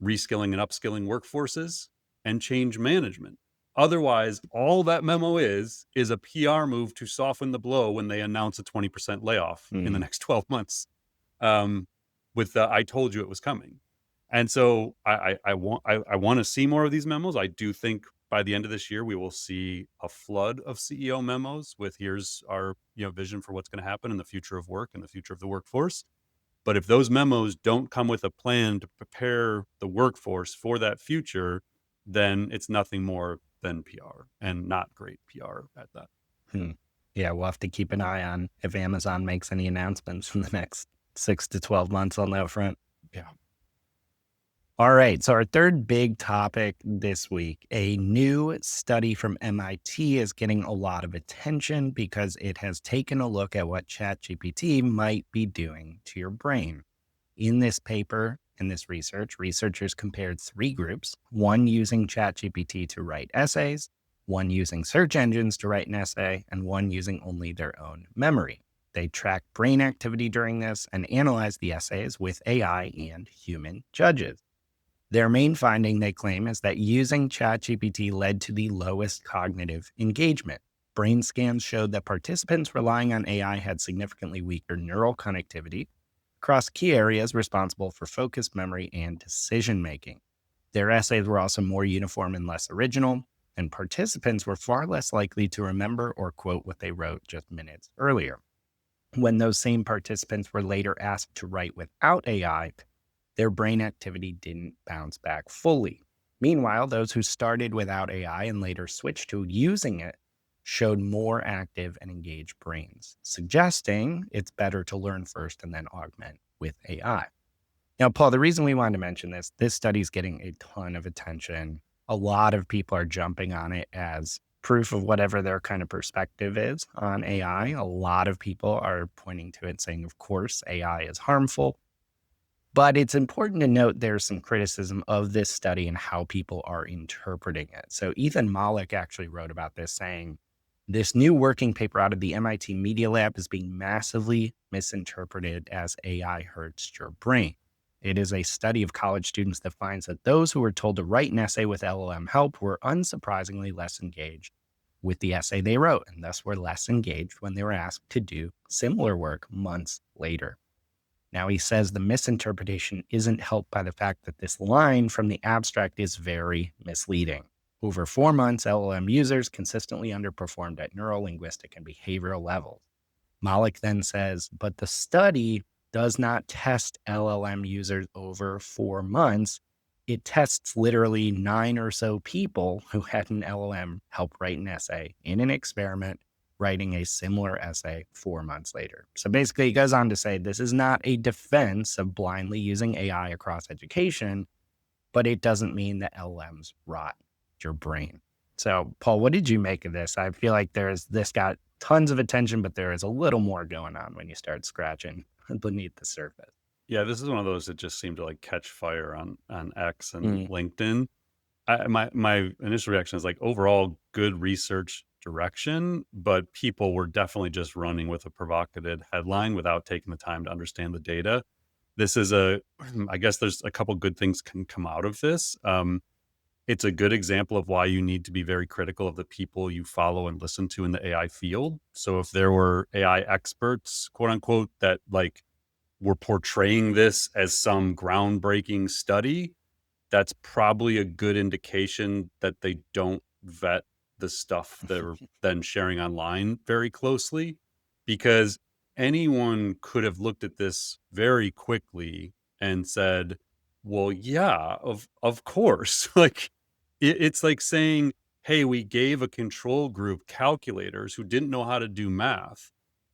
reskilling and upskilling workforces, and change management. Otherwise, all that memo is a PR move to soften the blow when they announce a 20% layoff in the Hmm. next 12 months. Um, with the I told you it was coming. And so I want to see more of these memos. I do think by the end of this year we will see a flood of CEO memos with here's our vision for what's going to happen in the future of work and the future of the workforce. But if those memos don't come with a plan to prepare the workforce for that future, then it's nothing more than PR and not great PR at that. Hmm. Yeah, we'll have to keep an eye on if Amazon makes any announcements in the next 6 to 12 months on that front. Yeah. All right. So, our third big topic this week, a new study from MIT is getting a lot of attention because it has taken a look at what ChatGPT might be doing to your brain. In this paper, in this research, researchers compared three groups, one using ChatGPT to write essays, one using search engines to write an essay, and one using only their own memory. They tracked brain activity during this and analyzed the essays with AI and human judges. Their main finding, they claim, is that using ChatGPT led to the lowest cognitive engagement. Brain scans showed that participants relying on AI had significantly weaker neural connectivity across key areas responsible for focus, memory, and decision making. Their essays were also more uniform and less original, and participants were far less likely to remember or quote what they wrote just minutes earlier. When those same participants were later asked to write without AI, their brain activity didn't bounce back fully. Meanwhile, those who started without AI and later switched to using it showed more active and engaged brains, suggesting it's better to learn first and then augment with AI. Now, Paul, the reason we wanted to mention this study is getting a ton of attention. A lot of people are jumping on it as proof of whatever their kind of perspective is on AI. A lot of people are pointing to it saying, of course, AI is harmful. But it's important to note there's some criticism of this study and how people are interpreting it. So Ethan Mollick actually wrote about this, saying, this new working paper out of the MIT Media Lab is being massively misinterpreted as AI hurts your brain. It is a study of college students that finds that those who were told to write an essay with LLM help were unsurprisingly less engaged with the essay they wrote, and thus were less engaged when they were asked to do similar work months later. Now, he says the misinterpretation isn't helped by the fact that this line from the abstract is very misleading. Over 4 months, LLM users consistently underperformed at neurolinguistic and behavioral levels. Malik then says, but the study does not test LLM users over 4 months. It tests literally 9 or so people who had an LLM help write an essay in an experiment, writing a similar essay 4 months later. So basically, he goes on to say this is not a defense of blindly using AI across education, but it doesn't mean that LLMs rot your brain. So, Paul, what did you make of this? I feel like this got tons of attention, but there is a little more going on when you start scratching beneath the surface. Yeah, this is one of those that just seemed to like catch fire on X and Mm. LinkedIn. My initial reaction is like overall good research direction, but people were definitely just running with a provocative headline without taking the time to understand the data. This is I guess there's a couple good things can come out of this. It's a good example of why you need to be very critical of the people you follow and listen to in the AI field. So if there were AI experts, quote unquote, that like were portraying this as some groundbreaking study, that's probably a good indication that they don't vet the stuff they're then sharing online very closely, because anyone could have looked at this very quickly and said, well, yeah, of course. Like it's like saying, hey, we gave a control group calculators who didn't know how to do math,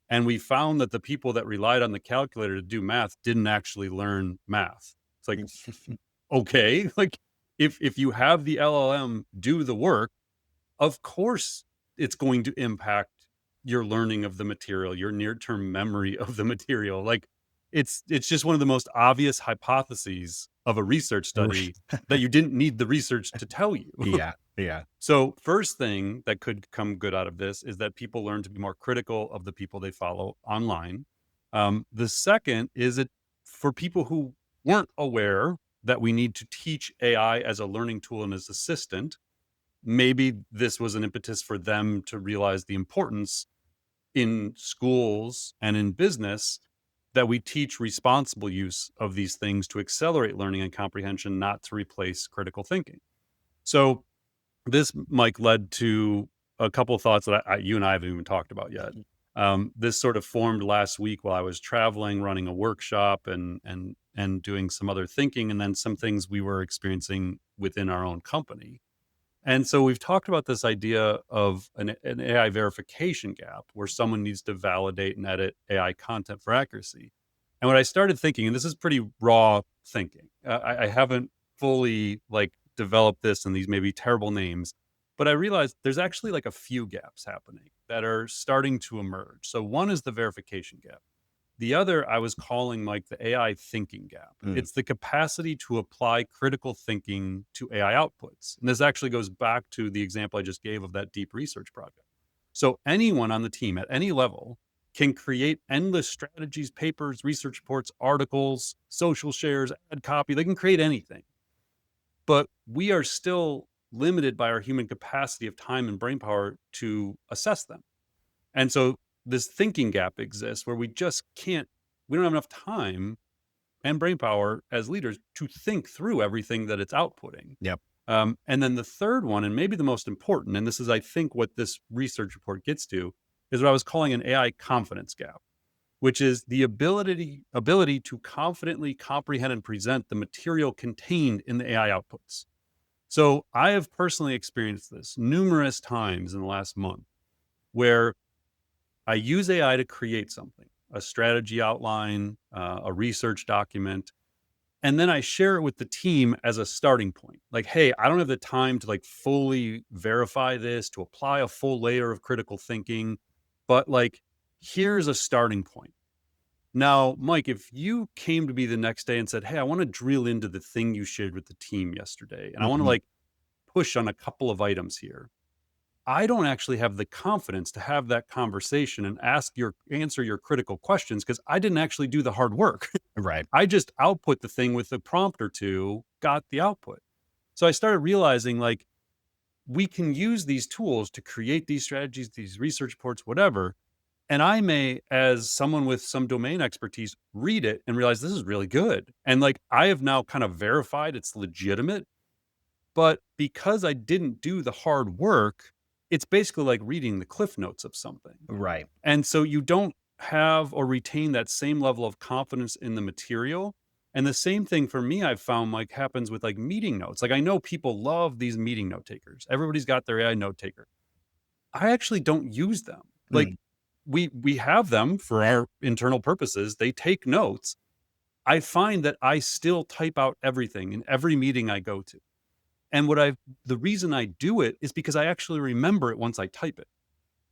and we found that the people that relied on the calculator to do math didn't actually learn math. It's like, okay, like if you have the LLM do the work, of course it's going to impact your learning of the material, your near-term memory of the material. Like it's just one of the most obvious hypotheses of a research study that you didn't need the research to tell you. Yeah, yeah. So, first thing that could come good out of this is that people learn to be more critical of the people they follow online. The second is it for people who weren't aware that we need to teach AI as a learning tool and as assistant. Maybe this was an impetus for them to realize the importance in schools and in business that we teach responsible use of these things to accelerate learning and comprehension, not to replace critical thinking. So, this, Mike, led to a couple of thoughts that you and I haven't even talked about yet. This sort of formed last week while I was traveling, running a workshop, and doing some other thinking, and then some things we were experiencing within our own company. And so we've talked about this idea of an AI verification gap where someone needs to validate and edit AI content for accuracy. And what I started thinking, and this is pretty raw thinking, I haven't fully like develop this and these maybe terrible names. But I realized there's actually like a few gaps happening that are starting to emerge. So one is the verification gap. The other I was calling like the AI thinking gap. Mm, It's the capacity to apply critical thinking to AI outputs. And this actually goes back to the example I just gave of that deep research project. So anyone on the team at any level can create endless strategies, papers, research reports, articles, social shares, ad copy. They can create anything. But we are still limited by our human capacity of time and brain power to assess them. And so this thinking gap exists where we don't have enough time and brain power as leaders to think through everything that it's outputting. yep. And then the third one, and maybe the most important, and this is, I think, what this research report gets to, is what I was calling an AI confidence gap, which is the ability to confidently comprehend and present the material contained in the AI outputs. So I have personally experienced this numerous times in the last month where I use AI to create something, a strategy outline, a research document, and then I share it with the team as a starting point. Like, hey, I don't have the time to like fully verify this, to apply a full layer of critical thinking, but like, here's a starting point. Now, Mike, if you came to me the next day and said, hey, I want to drill into the thing you shared with the team yesterday, and I want to Mhm. like push on a couple of items here, I don't actually have the confidence to have that conversation and answer your critical questions because I didn't actually do the hard work. Right. I just output the thing with a prompt or two, got the output. So I started realizing like we can use these tools to create these strategies, these research reports, whatever. And I may, as someone with some domain expertise, read it and realize this is really good. And like I have now kind of verified it's legitimate, but because I didn't do the hard work, it's basically like reading the cliff notes of something. Right. And so you don't have or retain that same level of confidence in the material. And the same thing for me, I've found like happens with like meeting notes. Like I know people love these meeting note takers. Everybody's got their AI note taker. I actually don't use them. Like Mm, we have them for our internal purposes. They take notes. I find that I still type out everything in every meeting I go to. And the reason I do it is because I actually remember it once I type it.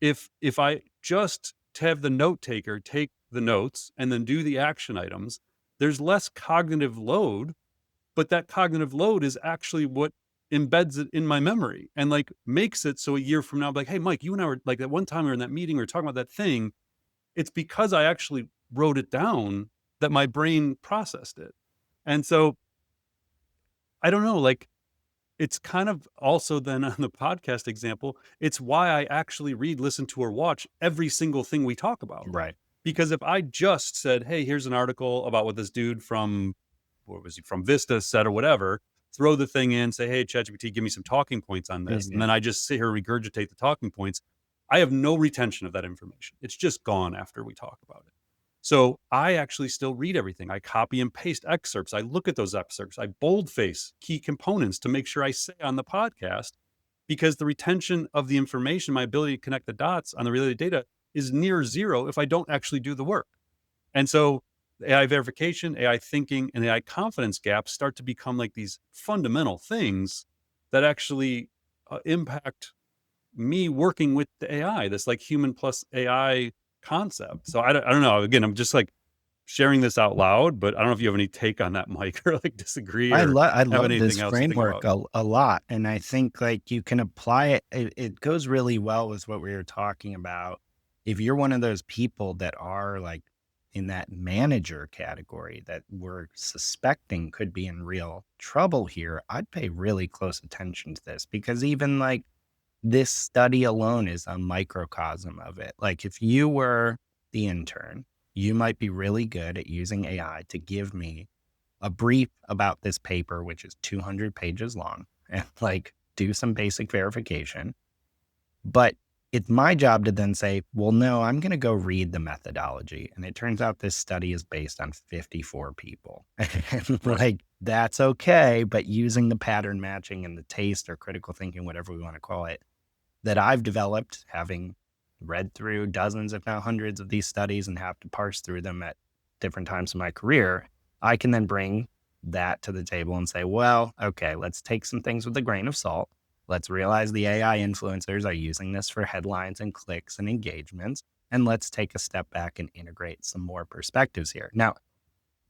If I just have the note taker take the notes and then do the action items, there's less cognitive load, but that cognitive load is actually what embeds it in my memory and like makes it so a year from now, I'm like, hey, Mike, you and I were like that one time we were in that meeting, we were talking about that thing. It's because I actually wrote it down that my brain processed it. And so I don't know, like it's kind of also then on the podcast example, it's why I actually read, listen to, or watch every single thing we talk about. right. Because if I just said, "Hey, here's an article about what this dude from what was he from Vista said or whatever," throw the thing in, say, "Hey, ChatGPT, give me some talking points on this," and Mhm. then I just sit here and regurgitate the talking points, I have no retention of that information. It's just gone after we talk about it. So I actually still read everything. I copy and paste excerpts. I look at those excerpts. I boldface key components to make sure I say on the podcast because the retention of the information, my ability to connect the dots on the related data is near zero if I don't actually do the work. And so AI verification, AI thinking, and AI confidence gaps start to become like these fundamental things that actually impact me working with the AI, this like human plus AI concept. So I don't know. Again, I'm just like sharing this out loud, but I don't know if you have any take on that, Mike, or like disagree or I have love this anything else to think framework about. a lot, and I think, like, you can apply it it goes really well with what we were talking about. If you're one of those people that are, like, in that manager category that we're suspecting could be in real trouble here, I'd pay really close attention to this because even, like, this study alone is a microcosm of it. Like, if you were the intern, you might be really good at using AI to give me a brief about this paper, which is 200 pages long, and like do some basic verification. But it's my job to then say, well, no, I'm going to go read the methodology. And it turns out this study is based on 54 people. And Right. like, that's okay. But using the pattern matching and the taste or critical thinking, whatever we want to call it, that I've developed, having read through dozens, if not hundreds of these studies and have to parse through them at different times in my career, I can then bring that to the table and say, well, okay, let's take some things with a grain of salt. Let's realize the AI influencers are using this for headlines and clicks and engagements. And let's take a step back and integrate some more perspectives here. Now,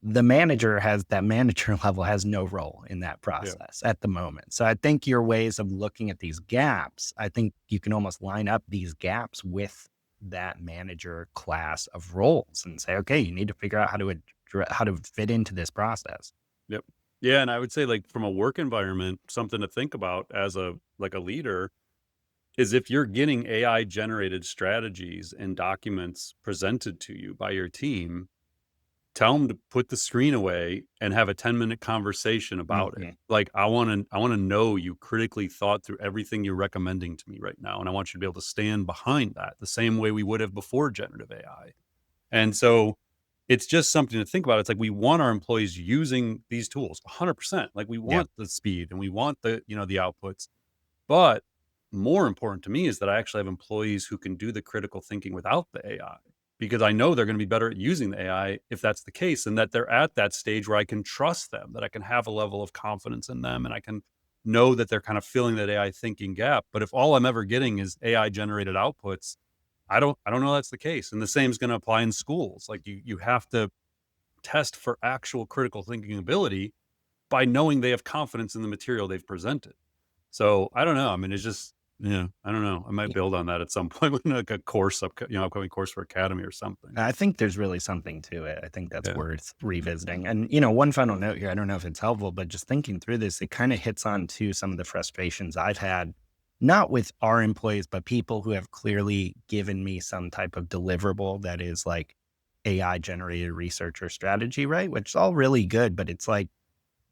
the manager has that manager level has no role in that Yeah. process at the moment. So I think your ways of looking at these gaps, I think you can almost line up these gaps with that manager class of roles and say, okay, you need to figure out how to fit into this process. Yep. Yeah, and I would say, like, from a work environment, something to think about as a leader is if you're getting AI generated strategies and documents presented to you by your team, tell them to put the screen away and have a 10-minute conversation about it. Mhm. Like, I wanna know you critically thought through everything you're recommending to me right now, and I want you to be able to stand behind that the same way we would have before generative AI. And so it's just something to think about. It's like we want our employees using these tools 100%. Like, we Yeah. want the speed and we want the outputs. But more important to me is that I actually have employees who can do the critical thinking without the AI, because I know they're going to be better at using the AI if that's the case, and that they're at that stage where I can trust them, that I can have a level of confidence in them, and I can know that they're kind of filling that AI thinking gap. But if all I'm ever getting is AI generated outputs, I don't know that's the case. And the same is going to apply in schools. Like, you have to test for actual critical thinking ability by knowing they have confidence in the material they've presented. So I don't know. I mean, it's just, yeah, I don't know. I might build on that at some point with like a course, upcoming course for Academy or something. I think there's really something to it. I think that's Yeah. worth revisiting. And, one final note here, I don't know if it's helpful, but just thinking through this, it kind of hits on to some of the frustrations I've had, not with our employees, but people who have clearly given me some type of deliverable that is like AI generated research or strategy, right? Which is all really good, but it's like,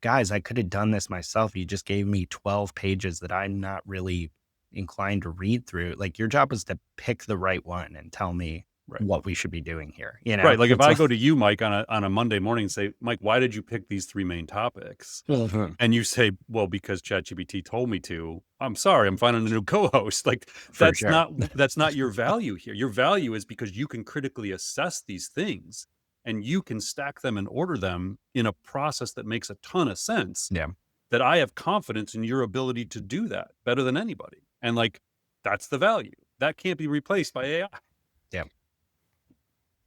guys, I could have done this myself. You just gave me 12 pages that I'm not really inclined to read through. Like, your job is to pick the right one and tell me Right. what we should be doing here. Right. Like, if It's I like, go to you, Mike, on a Monday morning and say, Mike, why did you pick these three main topics? Mhm. And you say, well, because ChatGPT told me to. I'm sorry, I'm finding a new co-host. Like, For that's sure. not your value here. Your value is because you can critically assess these things and you can stack them and order them in a process that makes a ton of sense. Yeah. That I have confidence in your ability to do that better than anybody. And, like, that's the value. That can't be replaced by AI. Yeah.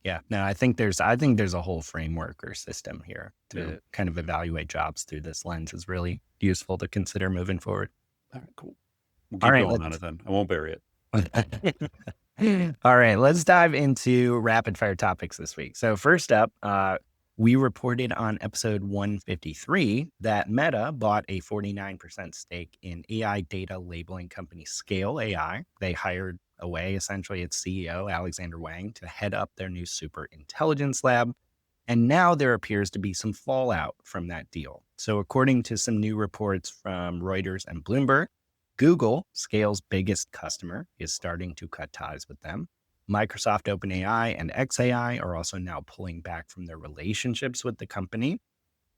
Yeah. No, I think there's a whole framework or system here Yeah. to kind of evaluate jobs through this lens is really useful to consider moving forward. All right, cool. We'll All keep right, going on it then. I won't bury it. All right, let's dive into rapid fire topics this week. So, first up, we reported on episode 153 that Meta bought a 49% stake in AI data labeling company Scale AI. They hired away essentially its CEO, Alexander Wang, to head up their new super intelligence lab. And now there appears to be some fallout from that deal. So, according to some new reports from Reuters and Bloomberg, Google, Scale's biggest customer, is starting to cut ties with them. Microsoft, OpenAI, and XAI are also now pulling back from their relationships with the company.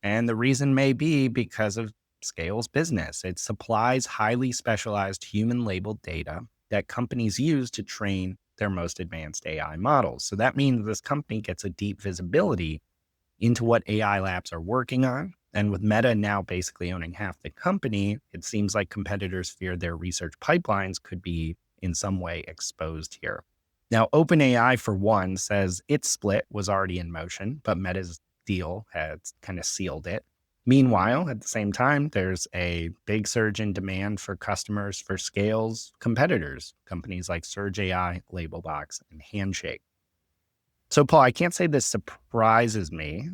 And the reason may be because of Scale's business. It supplies highly specialized human labeled data that companies use to train their most advanced AI models. So that means this company gets a deep visibility into what AI labs are working on. And with Meta now basically owning half the company, it seems like competitors fear their research pipelines could be in some way exposed here. Now, OpenAI, for one, says its split was already in motion, but Meta's deal has kind of sealed it. Meanwhile, at the same time, there's a big surge in demand for customers for Scale's competitors, companies like Surge AI, Labelbox, and Handshake. So, Paul, I can't say this surprises me.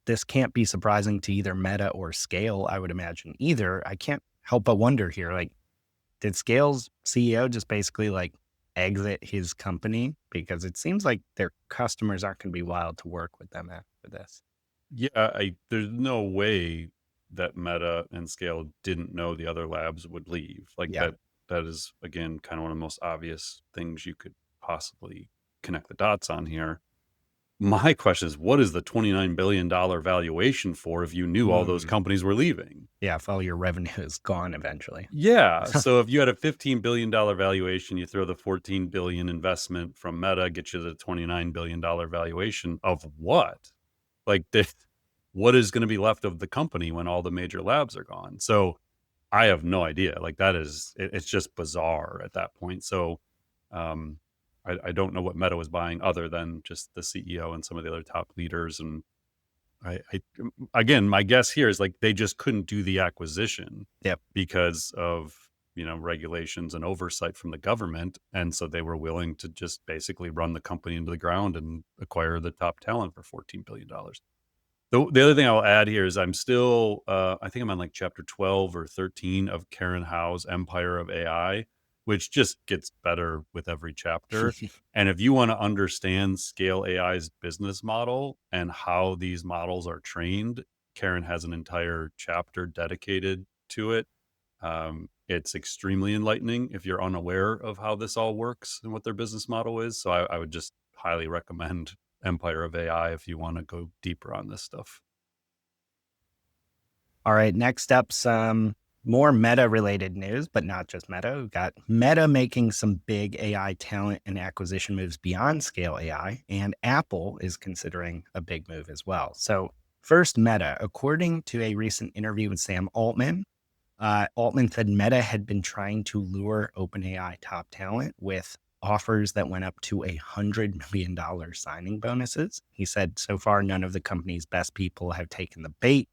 This can't be surprising to either Meta or Scale, I would imagine either. I can't help but wonder here, like, did Scale's CEO just basically like exit his company? Because it seems like their customers aren't going to be wild to work with them after this. Yeah, there's no way that Meta and Scale didn't know the other labs would leave. Like, Yeah. that is, again, kind of one of the most obvious things you could possibly connect the dots on here. My question is, what is the $29 billion valuation for if you knew all those Mm. companies were leaving? Yeah. If all your revenue is gone eventually. Yeah. So if you had a $15 billion valuation, you throw the 14 billion investment from Meta, get you the $29 billion valuation of what? Like, what is going to be left of the company when all the major labs are gone? So I have no idea. Like that is, it's just bizarre at that point. So um, I don't know what Meta was buying other than just the CEO and some of the other top leaders. And again, my guess here is like they just couldn't do the acquisition Yep. because of regulations and oversight from the government, and so they were willing to just basically run the company into the ground and acquire the top talent for $14 billion. The other thing I'll add here is I'm still, I think I'm on like chapter 12 or 13 of Karen Howe's Empire of AI, which just gets better with every chapter. And if you want to understand Scale AI's business model and how these models are trained, Karen has an entire chapter dedicated to it. It's extremely enlightening if you're unaware of how this all works and what their business model is. So I would just highly recommend Empire of AI if you want to go deeper on this stuff. All right, next up, some more Meta related news, but not just Meta. We've got Meta making some big AI talent and acquisition moves beyond Scale AI, and Apple is considering a big move as well. So, first, Meta. According to a recent interview with Sam Altman, Altman said Meta had been trying to lure OpenAI top talent with offers that went up to $100 million signing bonuses. He said so far, none of the company's best people have taken the bait.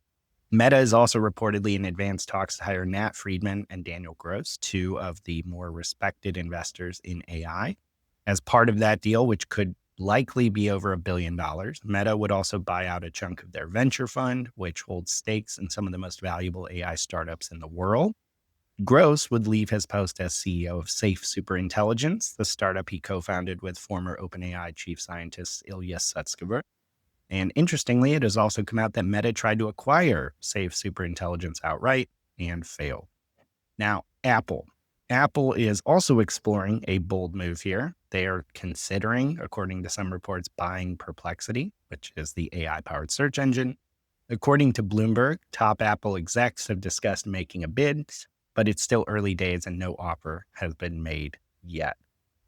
Meta is also reportedly in advanced talks to hire Nat Friedman and Daniel Gross, two of the more respected investors in AI. As part of that deal, which could likely be over $1 billion, Meta would also buy out a chunk of their venture fund, which holds stakes in some of the most valuable AI startups in the world. Gross would leave his post as CEO of Safe Superintelligence, the startup he co-founded with former OpenAI chief scientist Ilya Sutskever. And interestingly, it has also come out that Meta tried to acquire Safe Superintelligence outright and failed. Now, Apple. Apple is also exploring a bold move here. They are considering, according to some reports, buying Perplexity, which is the AI-powered search engine. According to Bloomberg, top Apple execs have discussed making a bid, but it's still early days and no offer has been made yet.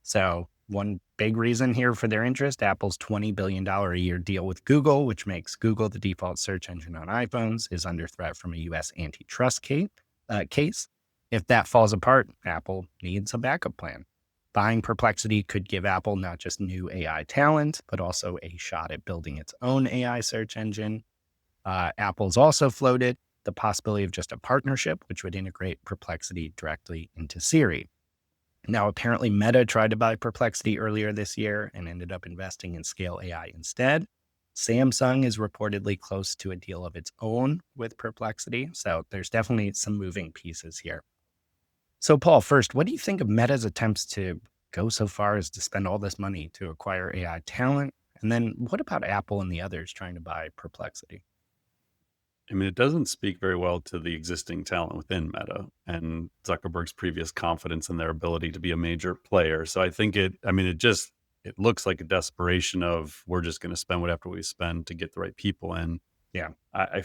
So one big reason here for their interest, Apple's $20 billion a year deal with Google, which makes Google the default search engine on iPhones, is under threat from a U.S. antitrust case. If that falls apart, Apple needs a backup plan. Buying Perplexity could give Apple not just new AI talent, but also a shot at building its own AI search engine. Apple's also floated the possibility of just a partnership, which would integrate Perplexity directly into Siri. Now, apparently, Meta tried to buy Perplexity earlier this year and ended up investing in Scale AI instead. Samsung is reportedly close to a deal of its own with Perplexity. So there's definitely some moving pieces here. So, Paul, first, what do you think of Meta's attempts to go so far as to spend all this money to acquire AI talent? And then what about Apple and the others trying to buy Perplexity? I mean, it doesn't speak very well to the existing talent within Meta and Zuckerberg's previous confidence in their ability to be a major player. So I think it looks like a desperation of we're just going to spend whatever we spend to get the right people in. Yeah.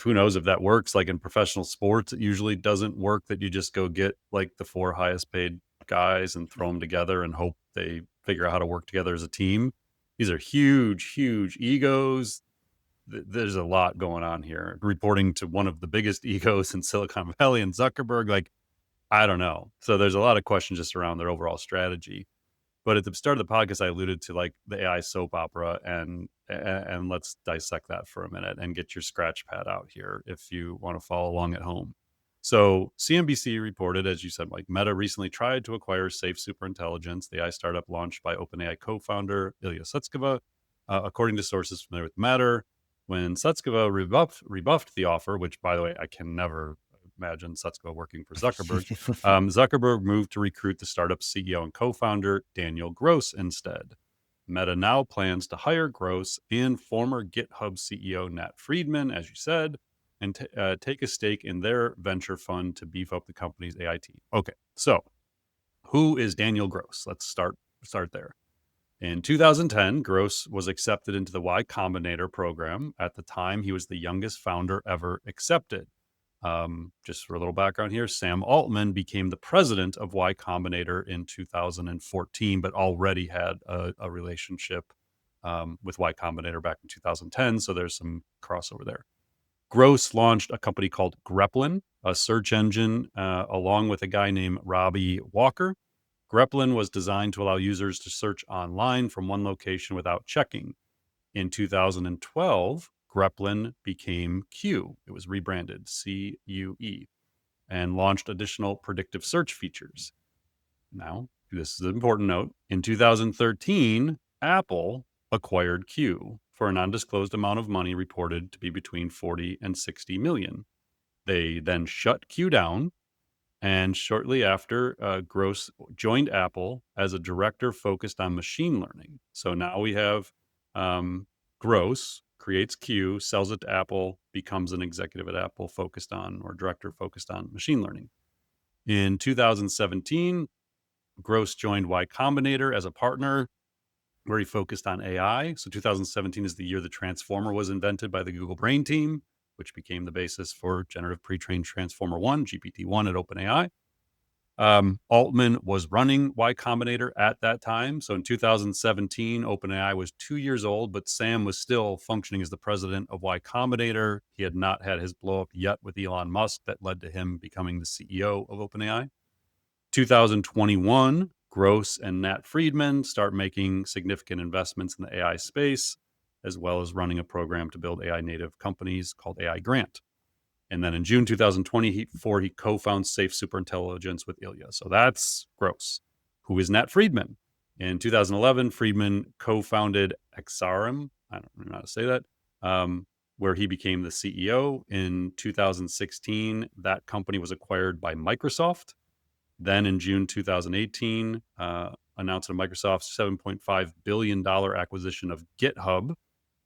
Who knows if that works? Like in professional sports, it usually doesn't work that you just go get like the four highest paid guys and throw them together and hope they figure out how to work together as a team. These are huge, huge egos. There's a lot going on here. Reporting to one of the biggest egos in Silicon Valley and Zuckerberg, like, I don't know. So there's a lot of questions just around their overall strategy. But at the start of the podcast, I alluded to like the AI soap opera, and let's dissect that for a minute and get your scratch pad out here if you want to follow along at home. So CNBC reported, as you said, like Meta recently tried to acquire Safe Superintelligence, the AI startup launched by OpenAI co-founder Ilya Sutskever. According to sources familiar with the matter, when Sutskever rebuffed the offer, which, by the way, I can never imagine Sutskever working for Zuckerberg, Zuckerberg moved to recruit the startup's CEO and co-founder, Daniel Gross, instead. Meta now plans to hire Gross and former GitHub CEO Nat Friedman, as you said, and take a stake in their venture fund to beef up the company's AI team. Okay, so who is Daniel Gross? Let's start there. In 2010, Gross was accepted into the Y Combinator program. At the time, he was the youngest founder ever accepted. Just for a little background here, Sam Altman became the president of Y Combinator in 2014, but already had a relationship with Y Combinator back in 2010. So there's some crossover there. Gross launched a company called Greplin, a search engine, along with a guy named Robbie Walker. Greplin was designed to allow users to search online from one location without checking. In 2012, Greplin became Q. It was rebranded CUE and launched additional predictive search features. Now, this is an important note. In 2013, Apple acquired Q for an undisclosed amount of money reported to be between 40 and 60 million. They then shut Q down, and shortly after, Gross joined Apple as a director focused on machine learning. So now we have Gross creates Q, sells it to Apple, becomes an executive at Apple focused on, or director focused on machine learning. In 2017, Gross joined Y Combinator as a partner, where he focused on AI. So 2017 is the year the Transformer was invented by the Google Brain team, which became the basis for generative pre-trained Transformer 1, GPT-1 at OpenAI. Altman was running Y Combinator at that time. So in 2017, OpenAI was 2 years old, but Sam was still functioning as the president of Y Combinator. He had not had his blow up yet with Elon Musk that led to him becoming the CEO of OpenAI. 2021, Gross and Nat Friedman start making significant investments in the AI space, as well as running a program to build AI native companies called AI Grant. And then in June 2024, he co-founds Safe Superintelligence with Ilya. So that's Gross. Who is Nat Friedman? In 2011, Friedman co-founded XRM. I don't know how to say that, where he became the CEO. In 2016, that company was acquired by Microsoft. Then in June 2018, announced a Microsoft's $7.5 billion acquisition of GitHub.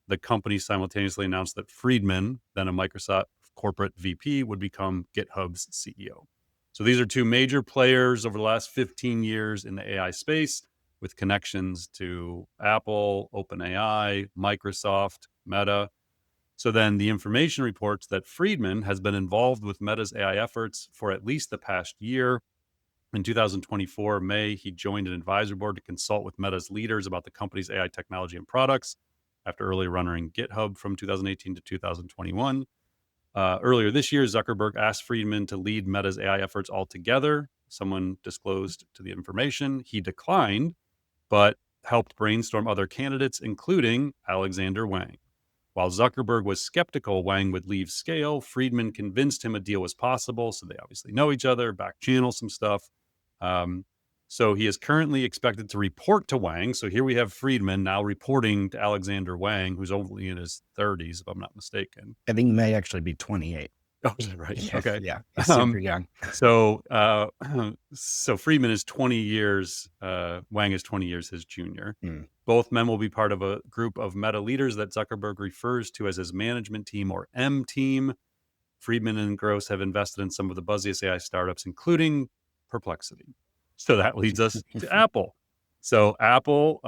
The company simultaneously announced that Friedman, then a Microsoft corporate VP, would become GitHub's CEO. So these are two major players over the last 15 years in the AI space with connections to Apple, OpenAI, Microsoft, Meta. So then the information reports that Friedman has been involved with Meta's AI efforts for at least the past year. In 2024, May, he joined an advisory board to consult with Meta's leaders about the company's AI technology and products after early running GitHub from 2018 to 2021. Earlier this year, Zuckerberg asked Friedman to lead Meta's AI efforts altogether. Someone disclosed to the information. He declined, but helped brainstorm other candidates, including Alexander Wang. While Zuckerberg was skeptical Wang would leave Scale, Friedman convinced him a deal was possible. So they obviously know each other, back channel some stuff. So he is currently expected to report to Wang. So here we have Friedman now reporting to Alexander Wang, who's only in his 30s, if I'm not mistaken. I think he may actually be 28. Oh, is that right? Yeah, Okay. yeah, he's super young. So Friedman is 20 years, Wang is 20 years his junior. Both men will be part of a group of Meta leaders that Zuckerberg refers to as his management team, or M team. Friedman and Gross have invested in some of the buzziest AI startups, including Perplexity. So that leads us to Apple. So Apple,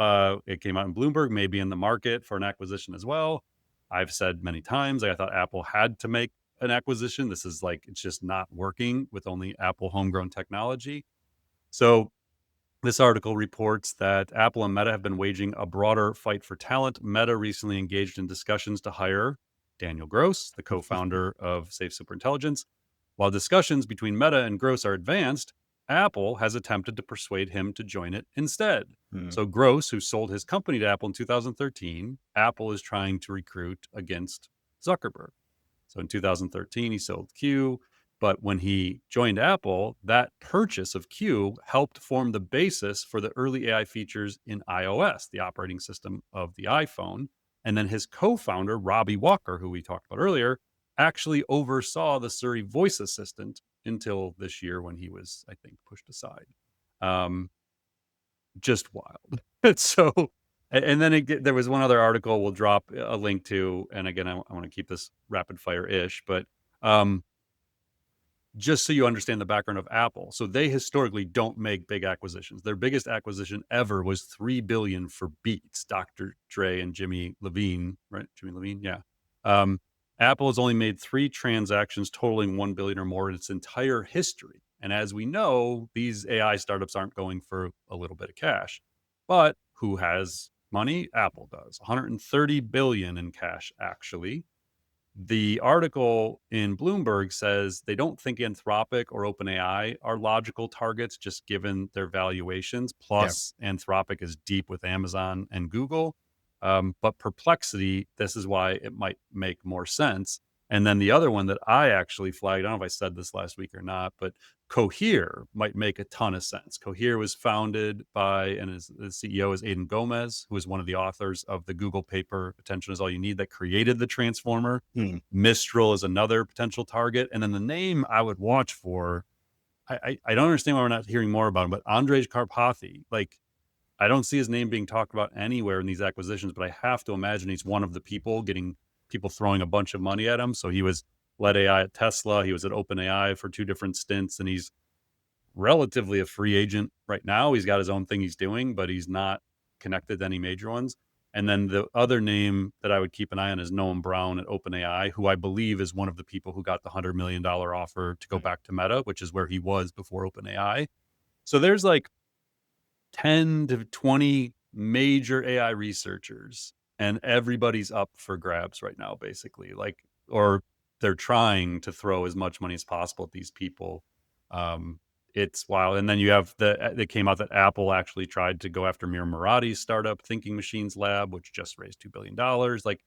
it came out in Bloomberg, may be in the market for an acquisition as well. I've said many times, I thought Apple had to make an acquisition. This is like, it's just not working with only Apple homegrown technology. So this article reports that Apple and Meta have been waging a broader fight for talent. Meta recently engaged in discussions to hire Daniel Gross, the co-founder of Safe Superintelligence. While discussions between Meta and Gross are advanced, Apple has attempted to persuade him to join it instead. So Gross, who sold his company to Apple in 2013, Apple is trying to recruit against Zuckerberg. So in 2013, he sold Q. But when he joined Apple, that purchase of Q helped form the basis for the early AI features in iOS, the operating system of the iPhone. And then his co-founder, Robbie Walker, who we talked about earlier, actually oversaw the Siri voice assistant until this year when he was, I think, pushed aside. Just wild. So, and then there was one other article we'll drop a link to. And again, I want to keep this rapid fire-ish, but just so you understand the background of Apple. So they historically don't make big acquisitions. Their biggest acquisition ever was $3 billion for Beats, Dr. Dre and Jimmy Levine, right? Jimmy Levine, yeah. Apple has only made 3 transactions totaling $1 billion or more in its entire history. And as we know, these AI startups aren't going for a little bit of cash. But who has money? Apple does. $130 billion in cash, actually. The article in Bloomberg says they don't think Anthropic or OpenAI are logical targets, just given their valuations. Yeah. Plus, Anthropic is deep with Amazon and Google. But Perplexity, this is why it might make more sense. And then the other one that I actually flagged, I don't know if I said this last week or not, but Cohere might make a ton of sense. Cohere was founded by, and the CEO is Aidan Gomez, who is one of the authors of the Google paper, Attention is All You Need, that created the Transformer. Hmm. Mistral is another potential target. And then the name I would watch for, I don't understand why we're not hearing more about him, but Andrej Karpathy, like, I don't see his name being talked about anywhere in these acquisitions, but I have to imagine he's one of the people getting people throwing a bunch of money at him. So he was led AI at Tesla. He was at OpenAI for 2 different stints, and he's relatively a free agent right now. He's got his own thing he's doing, but he's not connected to any major ones. And then the other name that I would keep an eye on is Noam Brown at OpenAI, who I believe is one of the people who got the $100 million offer to go back to Meta, which is where he was before OpenAI. So there's like 10 to 20 major AI researchers, and everybody's up for grabs right now, basically. Like, or they're trying to throw as much money as possible at these people. Um, it's wild. And then you have that came out that Apple actually tried to go after Mir Murati's startup, Thinking Machines Lab, which just raised $2 billion. Like,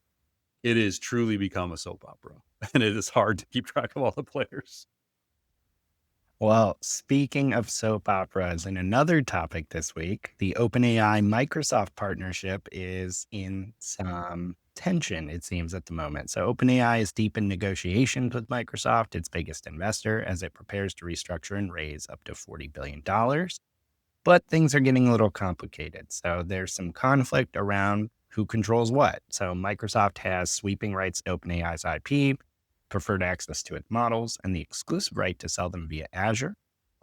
it is truly become a soap opera, and it is hard to keep track of all the players. Well, speaking of soap operas, and another topic this week, the OpenAI-Microsoft partnership is in some tension, it seems, at the moment. So OpenAI is deep in negotiations with Microsoft, its biggest investor, as it prepares to restructure and raise up to $40 billion. But things are getting a little complicated. So there's some conflict around who controls what. So Microsoft has sweeping rights to OpenAI's IP, preferred access to its models, and the exclusive right to sell them via Azure.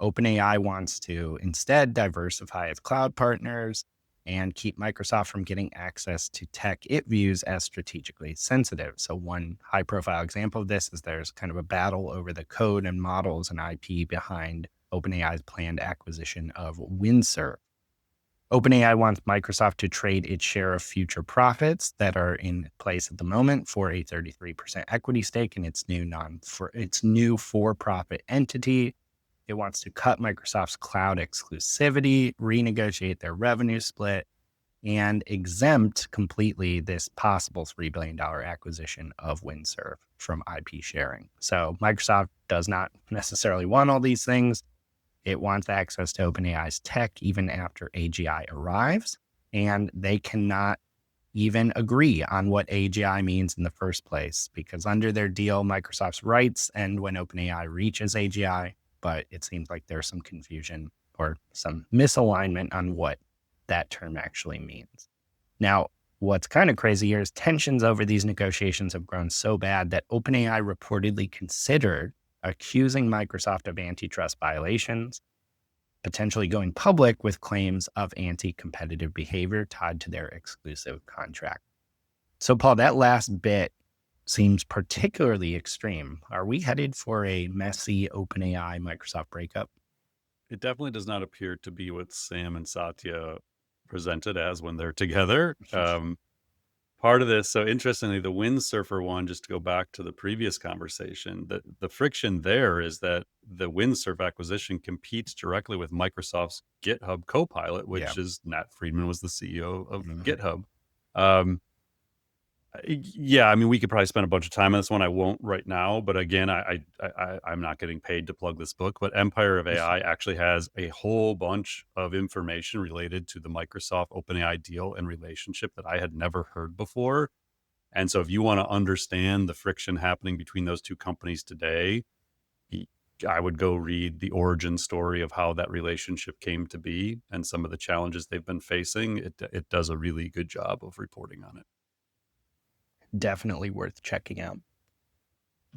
OpenAI wants to instead diversify its cloud partners and keep Microsoft from getting access to tech it views as strategically sensitive. So one high profile example of this is there's kind of a battle over the code and models and IP behind OpenAI's planned acquisition of Windsurf. OpenAI wants Microsoft to trade its share of future profits that are in place at the moment for a 33% equity stake in its new for-profit entity. It wants to cut Microsoft's cloud exclusivity, renegotiate their revenue split, and exempt completely this possible $3 billion acquisition of Windsurf from IP sharing. So Microsoft does not necessarily want all these things. It wants access to OpenAI's tech even after AGI arrives, and they cannot even agree on what AGI means in the first place, because under their deal, Microsoft's rights end when OpenAI reaches AGI, but it seems like there's some confusion or some misalignment on what that term actually means. Now, what's kind of crazy here is tensions over these negotiations have grown so bad that OpenAI reportedly considered accusing Microsoft of antitrust violations, potentially going public with claims of anti-competitive behavior tied to their exclusive contract. So, Paul, that last bit seems particularly extreme. Are we headed for a messy OpenAI Microsoft breakup? It definitely does not appear to be what Sam and Satya presented as when they're together. Part of this, so interestingly, the Windsurfer one, just to go back to the previous conversation, the friction there is that the Windsurf acquisition competes directly with Microsoft's GitHub Copilot, Yeah. which is Nat Friedman was the CEO of Mhm. GitHub. Um, yeah, I mean, we could probably spend a bunch of time on this one. I won't right now, but again, I'm not getting paid to plug this book. But Empire of AI actually has a whole bunch of information related to the Microsoft OpenAI deal and relationship that I had never heard before. And so, if you want to understand the friction happening between those two companies today, y- I would go read the origin story of how that relationship came to be and some of the challenges they've been facing. It does a really good job of reporting on it. Definitely worth checking out.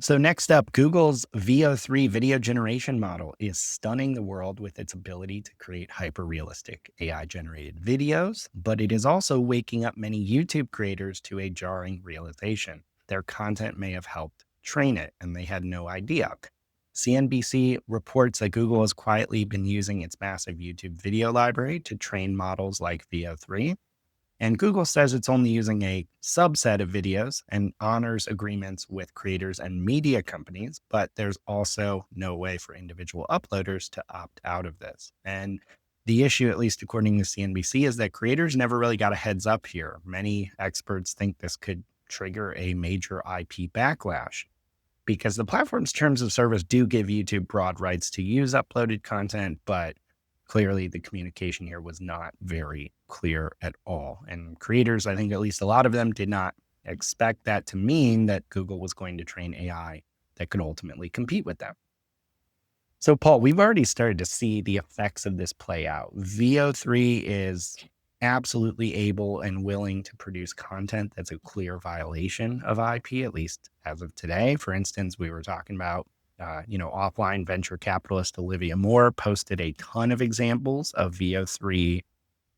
So next up, Google's VO3 video generation model is stunning the world with its ability to create hyper-realistic AI-generated videos, but it is also waking up many YouTube creators to a jarring realization. Their content may have helped train it, and they had no idea. CNBC reports that Google has quietly been using its massive YouTube video library to train models like VO3. And Google says it's only using a subset of videos and honors agreements with creators and media companies, but there's also no way for individual uploaders to opt out of this. And the issue, at least according to CNBC, is that creators never really got a heads up here. Many experts think this could trigger a major IP backlash because the platform's terms of service do give YouTube broad rights to use uploaded content, but clearly the communication here was not very clear at all. And creators, I think at least a lot of them, did not expect that to mean that Google was going to train AI that could ultimately compete with them. So, Paul, we've already started to see the effects of this play out. VO3 is absolutely able and willing to produce content that's a clear violation of IP, at least as of today. For instance, we were talking about, offline venture capitalist Olivia Moore posted a ton of examples of VO3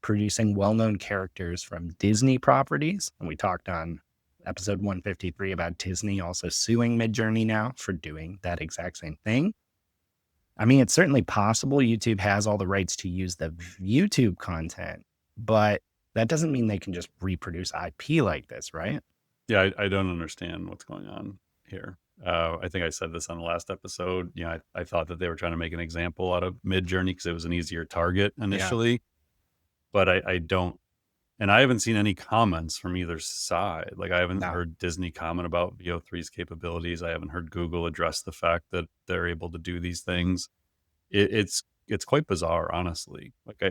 producing well-known characters from Disney properties. And we talked on episode 153 about Disney also suing Midjourney now for doing that exact same thing. I mean, it's certainly possible YouTube has all the rights to use the YouTube content, but that doesn't mean they can just reproduce IP like this, right? Yeah, I don't understand what's going on here. I think I said this on the last episode. I thought that they were trying to make an example out of Midjourney because it was an easier target Yeah. initially, but I don't. And I haven't seen any comments from either side. Like, I haven't No. heard Disney comment about VO3's capabilities. I haven't heard Google address the fact that they're able to do these things. It's quite bizarre, honestly. Like,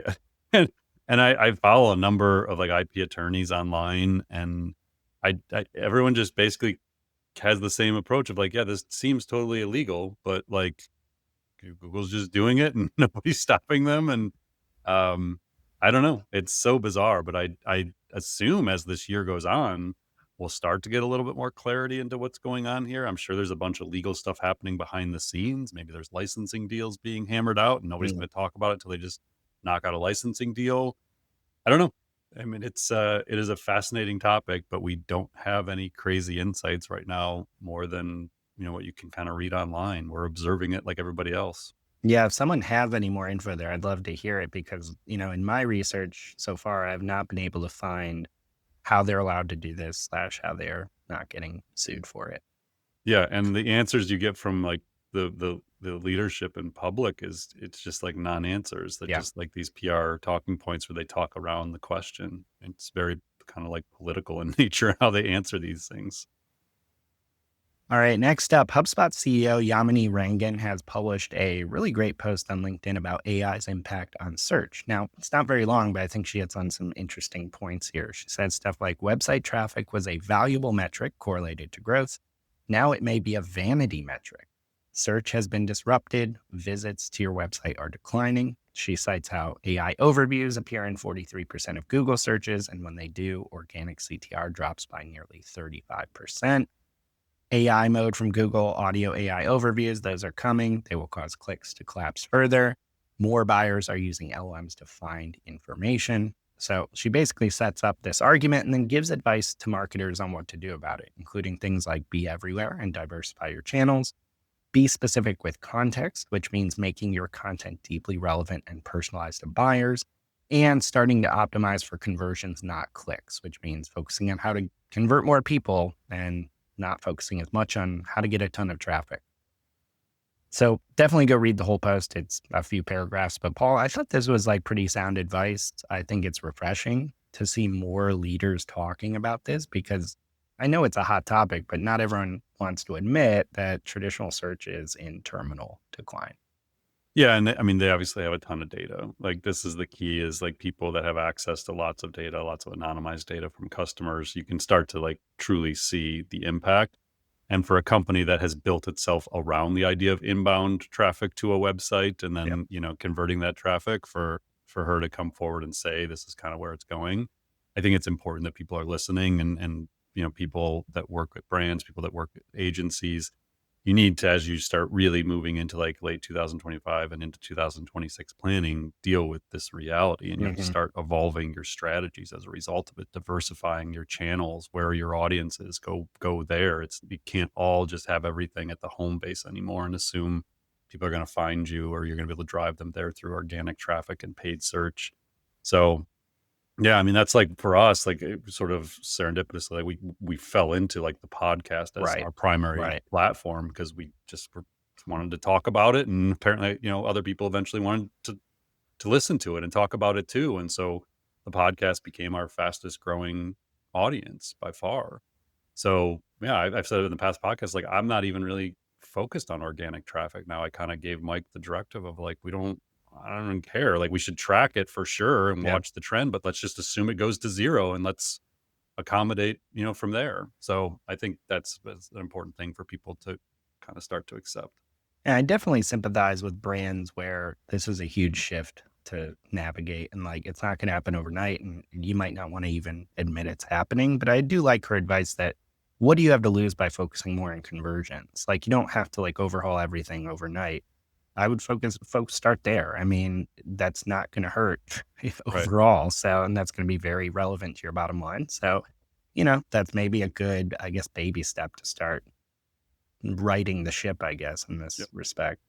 I and I follow a number of like IP attorneys online, and I everyone just basically has the same approach of like, yeah, this seems totally illegal, but like Google's just doing it and nobody's stopping them. And um, I don't know. It's so bizarre, but I assume as this year goes on, we'll start to get a little bit more clarity into what's going on here. I'm sure there's a bunch of legal stuff happening behind the scenes. Maybe there's licensing deals being hammered out, and nobody's Mm. going to talk about it until they just knock out a licensing deal. I don't know. I mean, it is a fascinating topic, but we don't have any crazy insights right now more than what you can kind of read online. We're observing it like everybody else. Yeah, if someone has any more info there, I'd love to hear it because, in my research so far, I've not been able to find how they're allowed to do this slash how they're not getting sued for it. Yeah, and the answers you get from, like, the leadership in public it's just, like, non-answers. They're Yeah. just, like, these PR talking points where they talk around the question. It's very kinda, like, political in nature how they answer these things. All right, next up, HubSpot CEO Yamini Rangan has published a really great post on LinkedIn about AI's impact on search. Now, it's not very long, but I think she hits on some interesting points here. She said stuff like website traffic was a valuable metric correlated to growth. Now it may be a vanity metric. Search has been disrupted. Visits to your website are declining. She cites how AI overviews appear in 43% of Google searches, and when they do, organic CTR drops by nearly 35%. AI mode from Google, audio AI overviews, those are coming. They will cause clicks to collapse further. More buyers are using LLMs to find information. So she basically sets up this argument and then gives advice to marketers on what to do about it, including things like be everywhere and diversify your channels. Be specific with context, which means making your content deeply relevant and personalized to buyers, and starting to optimize for conversions, not clicks, which means focusing on how to convert more people and not focusing as much on how to get a ton of traffic. So definitely go read the whole post. It's a few paragraphs, but Paul, I thought this was like pretty sound advice. I think it's refreshing to see more leaders talking about this because I know it's a hot topic, but not everyone wants to admit that traditional search is in terminal decline. Yeah, and I mean, they obviously have a ton of data. Like, this is the key is, like, people that have access to lots of data, lots of anonymized data from customers, you can start to, like, truly see the impact. And for a company that has built itself around the idea of inbound traffic to a website and Yep. then, converting that traffic for her to come forward and say, this is kind of where it's going. I think it's important that people are listening and people that work with brands, people that work with agencies, you need to, as you start really moving into like late 2025 and into 2026 planning, deal with this reality. And you have to Mhm. start evolving your strategies as a result of it, diversifying your channels, where your audience is, go there. You can't all just have everything at the home base anymore and assume people are going to find you or you're going to be able to drive them there through organic traffic and paid search. So Yeah, I mean, that's like for us, like it was sort of serendipitously, like we fell into like the podcast as Right. our primary Right. platform because we just wanted to talk about it, and apparently, other people eventually wanted to listen to it and talk about it too, and so the podcast became our fastest growing audience by far. So yeah, I've said it in the past podcasts, like I'm not even really focused on organic traffic now. I kind of gave Mike the directive of like, I don't even care. Like we should track it for sure and Yeah. watch the trend, but let's just assume it goes to zero and let's accommodate, from there. So I think that's an important thing for people to kind of start to accept. And I definitely sympathize with brands where this is a huge shift to navigate, and like it's not going to happen overnight, and you might not want to even admit it's happening. But I do like her advice that what do you have to lose by focusing more on conversions? Like you don't have to like overhaul everything overnight. I would folks start there. I mean, that's not going to hurt Right. overall. So, and that's going to be very relevant to your bottom line. So, that's maybe a good, I guess, baby step to start righting the ship, I guess, in this Yep. respect.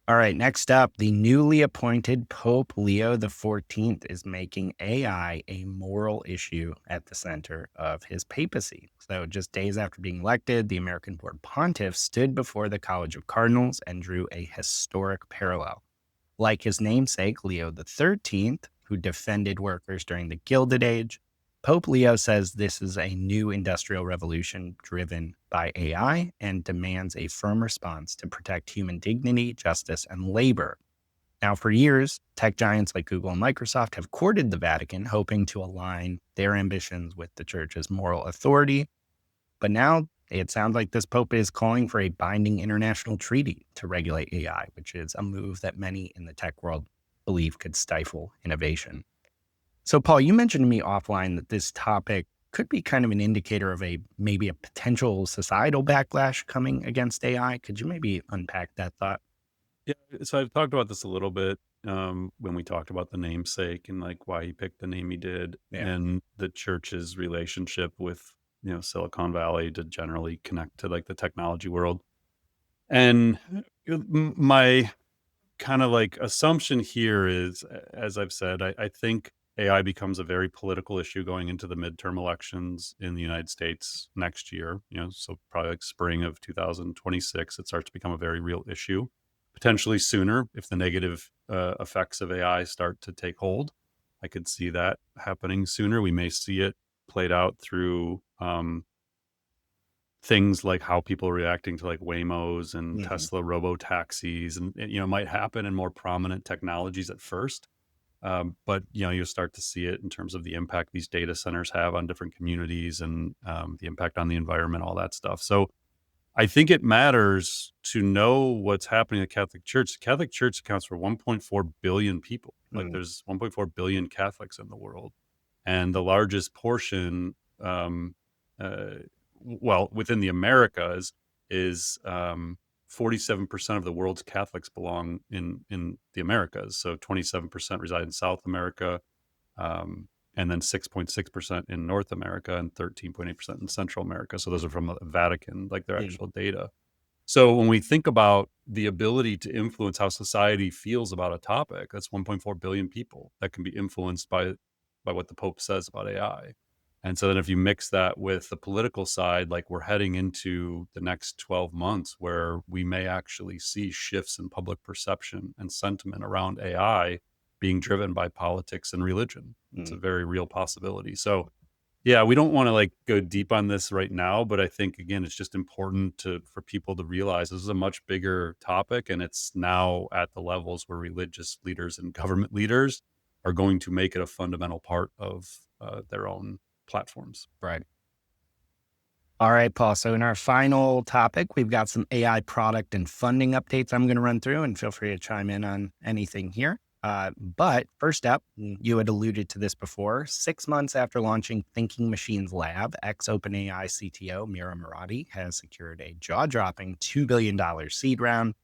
All right, next up, the newly appointed Pope Leo the 14th is making AI a moral issue at the center of his papacy. So, just days after being elected, the American Board Pontiff stood before the College of Cardinals and drew a historic parallel. Like his namesake, Leo the 13th, who defended workers during the Gilded Age, Pope Leo says this is a new industrial revolution driven by AI and demands a firm response to protect human dignity, justice, and labor. Now, for years, tech giants like Google and Microsoft have courted the Vatican, hoping to align their ambitions with the church's moral authority. But now it sounds like this Pope is calling for a binding international treaty to regulate AI, which is a move that many in the tech world believe could stifle innovation. So, Paul, you mentioned to me offline that this topic could be kind of an indicator of maybe a potential societal backlash coming against AI. Could you maybe unpack that thought? Yeah. So I've talked about this a little bit when we talked about the namesake and like why he picked the name he did Yeah. and the church's relationship with, Silicon Valley to generally connect to like the technology world. And my kind of like assumption here is, as I've said, I think AI becomes a very political issue going into the midterm elections in the United States next year. So probably like spring of 2026, it starts to become a very real issue. Potentially sooner if the negative effects of AI start to take hold. I could see that happening sooner. We may see it played out through things like how people are reacting to like Waymos and Hmm. Tesla robo taxis, and it might happen in more prominent technologies at first. But you'll start to see it in terms of the impact these data centers have on different communities and the impact on the environment, all that stuff. So I think it matters to know what's happening in the Catholic Church. The Catholic Church accounts for 1.4 billion people. Like Mm. there's 1.4 billion Catholics in the world, and the largest portion, uh, well, within the Americas, is 47% of the world's Catholics belong in the Americas. So 27% reside in South America, and then 6.6% in North America, and 13.8% in Central America. So those are from the Vatican, like their Mm. actual data. So when we think about the ability to influence how society feels about a topic, that's 1.4 billion people that can be influenced by what the Pope says about AI. And so then if you mix that with the political side, like we're heading into the next 12 months where we may actually see shifts in public perception and sentiment around AI being driven by politics and religion. It's a Mm. very real possibility. So yeah, we don't wanna, like, go deep on this right now, but I think, again, it's just important for people to realize this is a much bigger topic, and it's now at the levels where religious leaders and government leaders are going to make it a fundamental part of, their own platforms. Right. All right, Paul. So, in our final topic, we've got some AI product and funding updates I'm going to run through, and feel free to chime in on anything here. But first up, you had alluded to this before. 6 months after launching Thinking Machines Lab, ex OpenAI CTO Mira Murati has secured a jaw dropping $2 billion seed round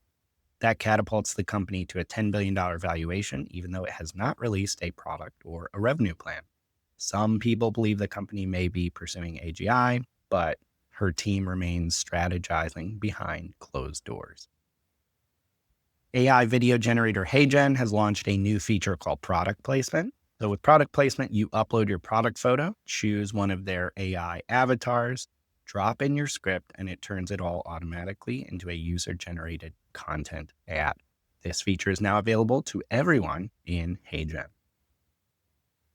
that catapults the company to a $10 billion valuation, even though it has not released a product or a revenue plan. Some people believe the company may be pursuing AGI, but her team remains strategizing behind closed doors. AI video generator HeyGen has launched a new feature called product placement. So with product placement, you upload your product photo, choose one of their AI avatars, drop in your script, and it turns it all automatically into a user-generated content ad. This feature is now available to everyone in HeyGen.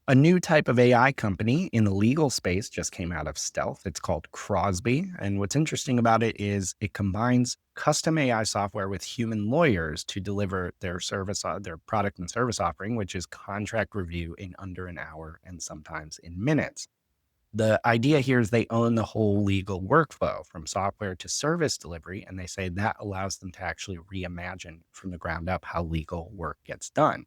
A new type of AI company in the legal space just came out of stealth. It's called Crosby. And what's interesting about it is it combines custom AI software with human lawyers to deliver their their product and service offering, which is contract review in under an hour and sometimes in minutes. The idea here is they own the whole legal workflow from software to service delivery. And they say that allows them to actually reimagine from the ground up how legal work gets done.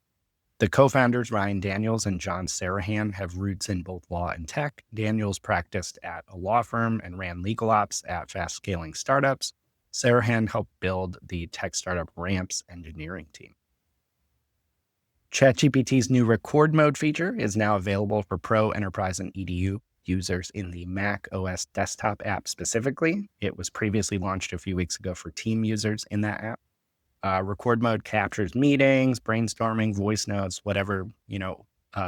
The co-founders, Ryan Daniels and John Sarahan, have roots in both law and tech. Daniels practiced at a law firm and ran legal ops at fast-scaling startups. Sarahan helped build the tech startup Ramp's engineering team. ChatGPT's new record mode feature is now available for Pro, Enterprise, and EDU users in the Mac OS desktop app specifically. It was previously launched a few weeks ago for team users in that app. Record mode captures meetings, brainstorming, voice notes, whatever,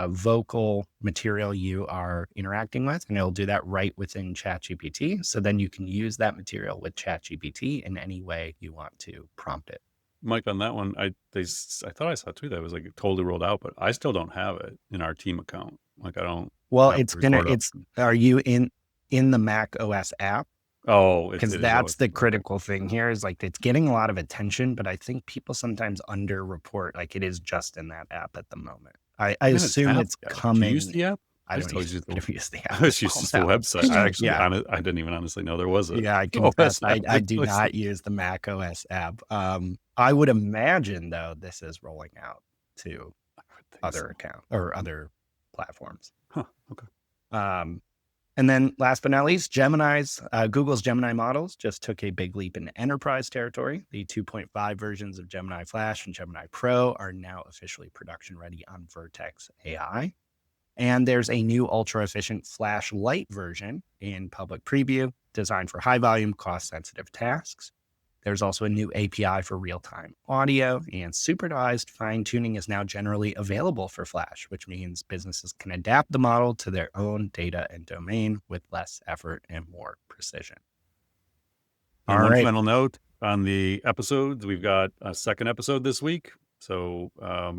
vocal material you are interacting with, and it'll do that right within ChatGPT. So then you can use that material with ChatGPT in any way you want to prompt it. Mike, on that one, I thought I saw too that it was like totally rolled out, but I still don't have it in our team account. Like I don't. Well, are you in the Mac OS app? Oh, because that's the critical thing here is like it's getting a lot of attention, but I think people sometimes underreport like it is just in that app at the moment. I assume it's coming. Do you use the app? I don't use the app. I just used the website. I didn't even honestly know there was a. Yeah, I confess I do not use the Mac OS app. I would imagine though this is rolling out to other accounts or other platforms. Huh. Okay. And then last but not least, Google's Gemini models just took a big leap into enterprise territory. The 2.5 versions of Gemini Flash and Gemini Pro are now officially production ready on Vertex AI. And there's a new ultra efficient Flash Lite version in public preview designed for high volume, cost sensitive tasks. There's also a new API for real-time audio, and supervised fine-tuning is now generally available for Flash, which means businesses can adapt the model to their own data and domain with less effort and more precision. And one final note on the episodes, we've got a second episode this week. So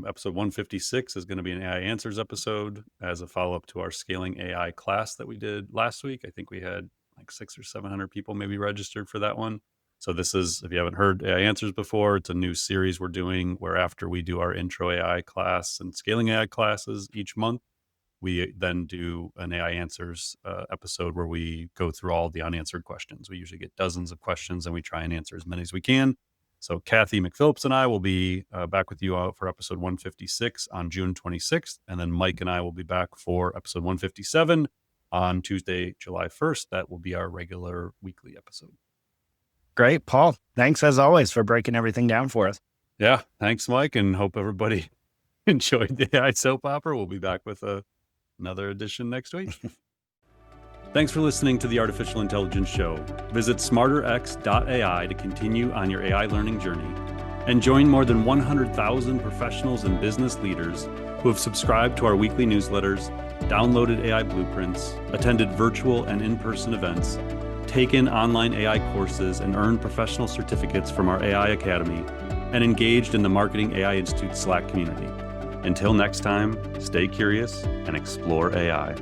episode 156 is going to be an AI Answers episode as a follow-up to our Scaling AI class that we did last week. I think we had like 600 or 700 people maybe registered for that one. So this is, if you haven't heard AI Answers before, it's a new series we're doing where after we do our intro AI class and scaling AI classes each month, we then do an AI Answers episode where we go through all the unanswered questions. We usually get dozens of questions and we try and answer as many as we can. So Kathy McPhillips and I will be back with you for episode 156 on June 26th. And then Mike and I will be back for episode 157 on Tuesday, July 1st. That will be our regular weekly episode. Great. Paul, thanks as always for breaking everything down for us. Yeah. Thanks, Mike. And hope everybody enjoyed the AI soap opera. We'll be back with another edition next week. Thanks for listening to the Artificial Intelligence Show. Visit smarterx.ai to continue on your AI learning journey and join more than 100,000 professionals and business leaders who have subscribed to our weekly newsletters, downloaded AI blueprints, attended virtual and in-person events, taken online AI courses, and earned professional certificates from our AI Academy, and engaged in the Marketing AI Institute Slack community. Until next time, stay curious and explore AI.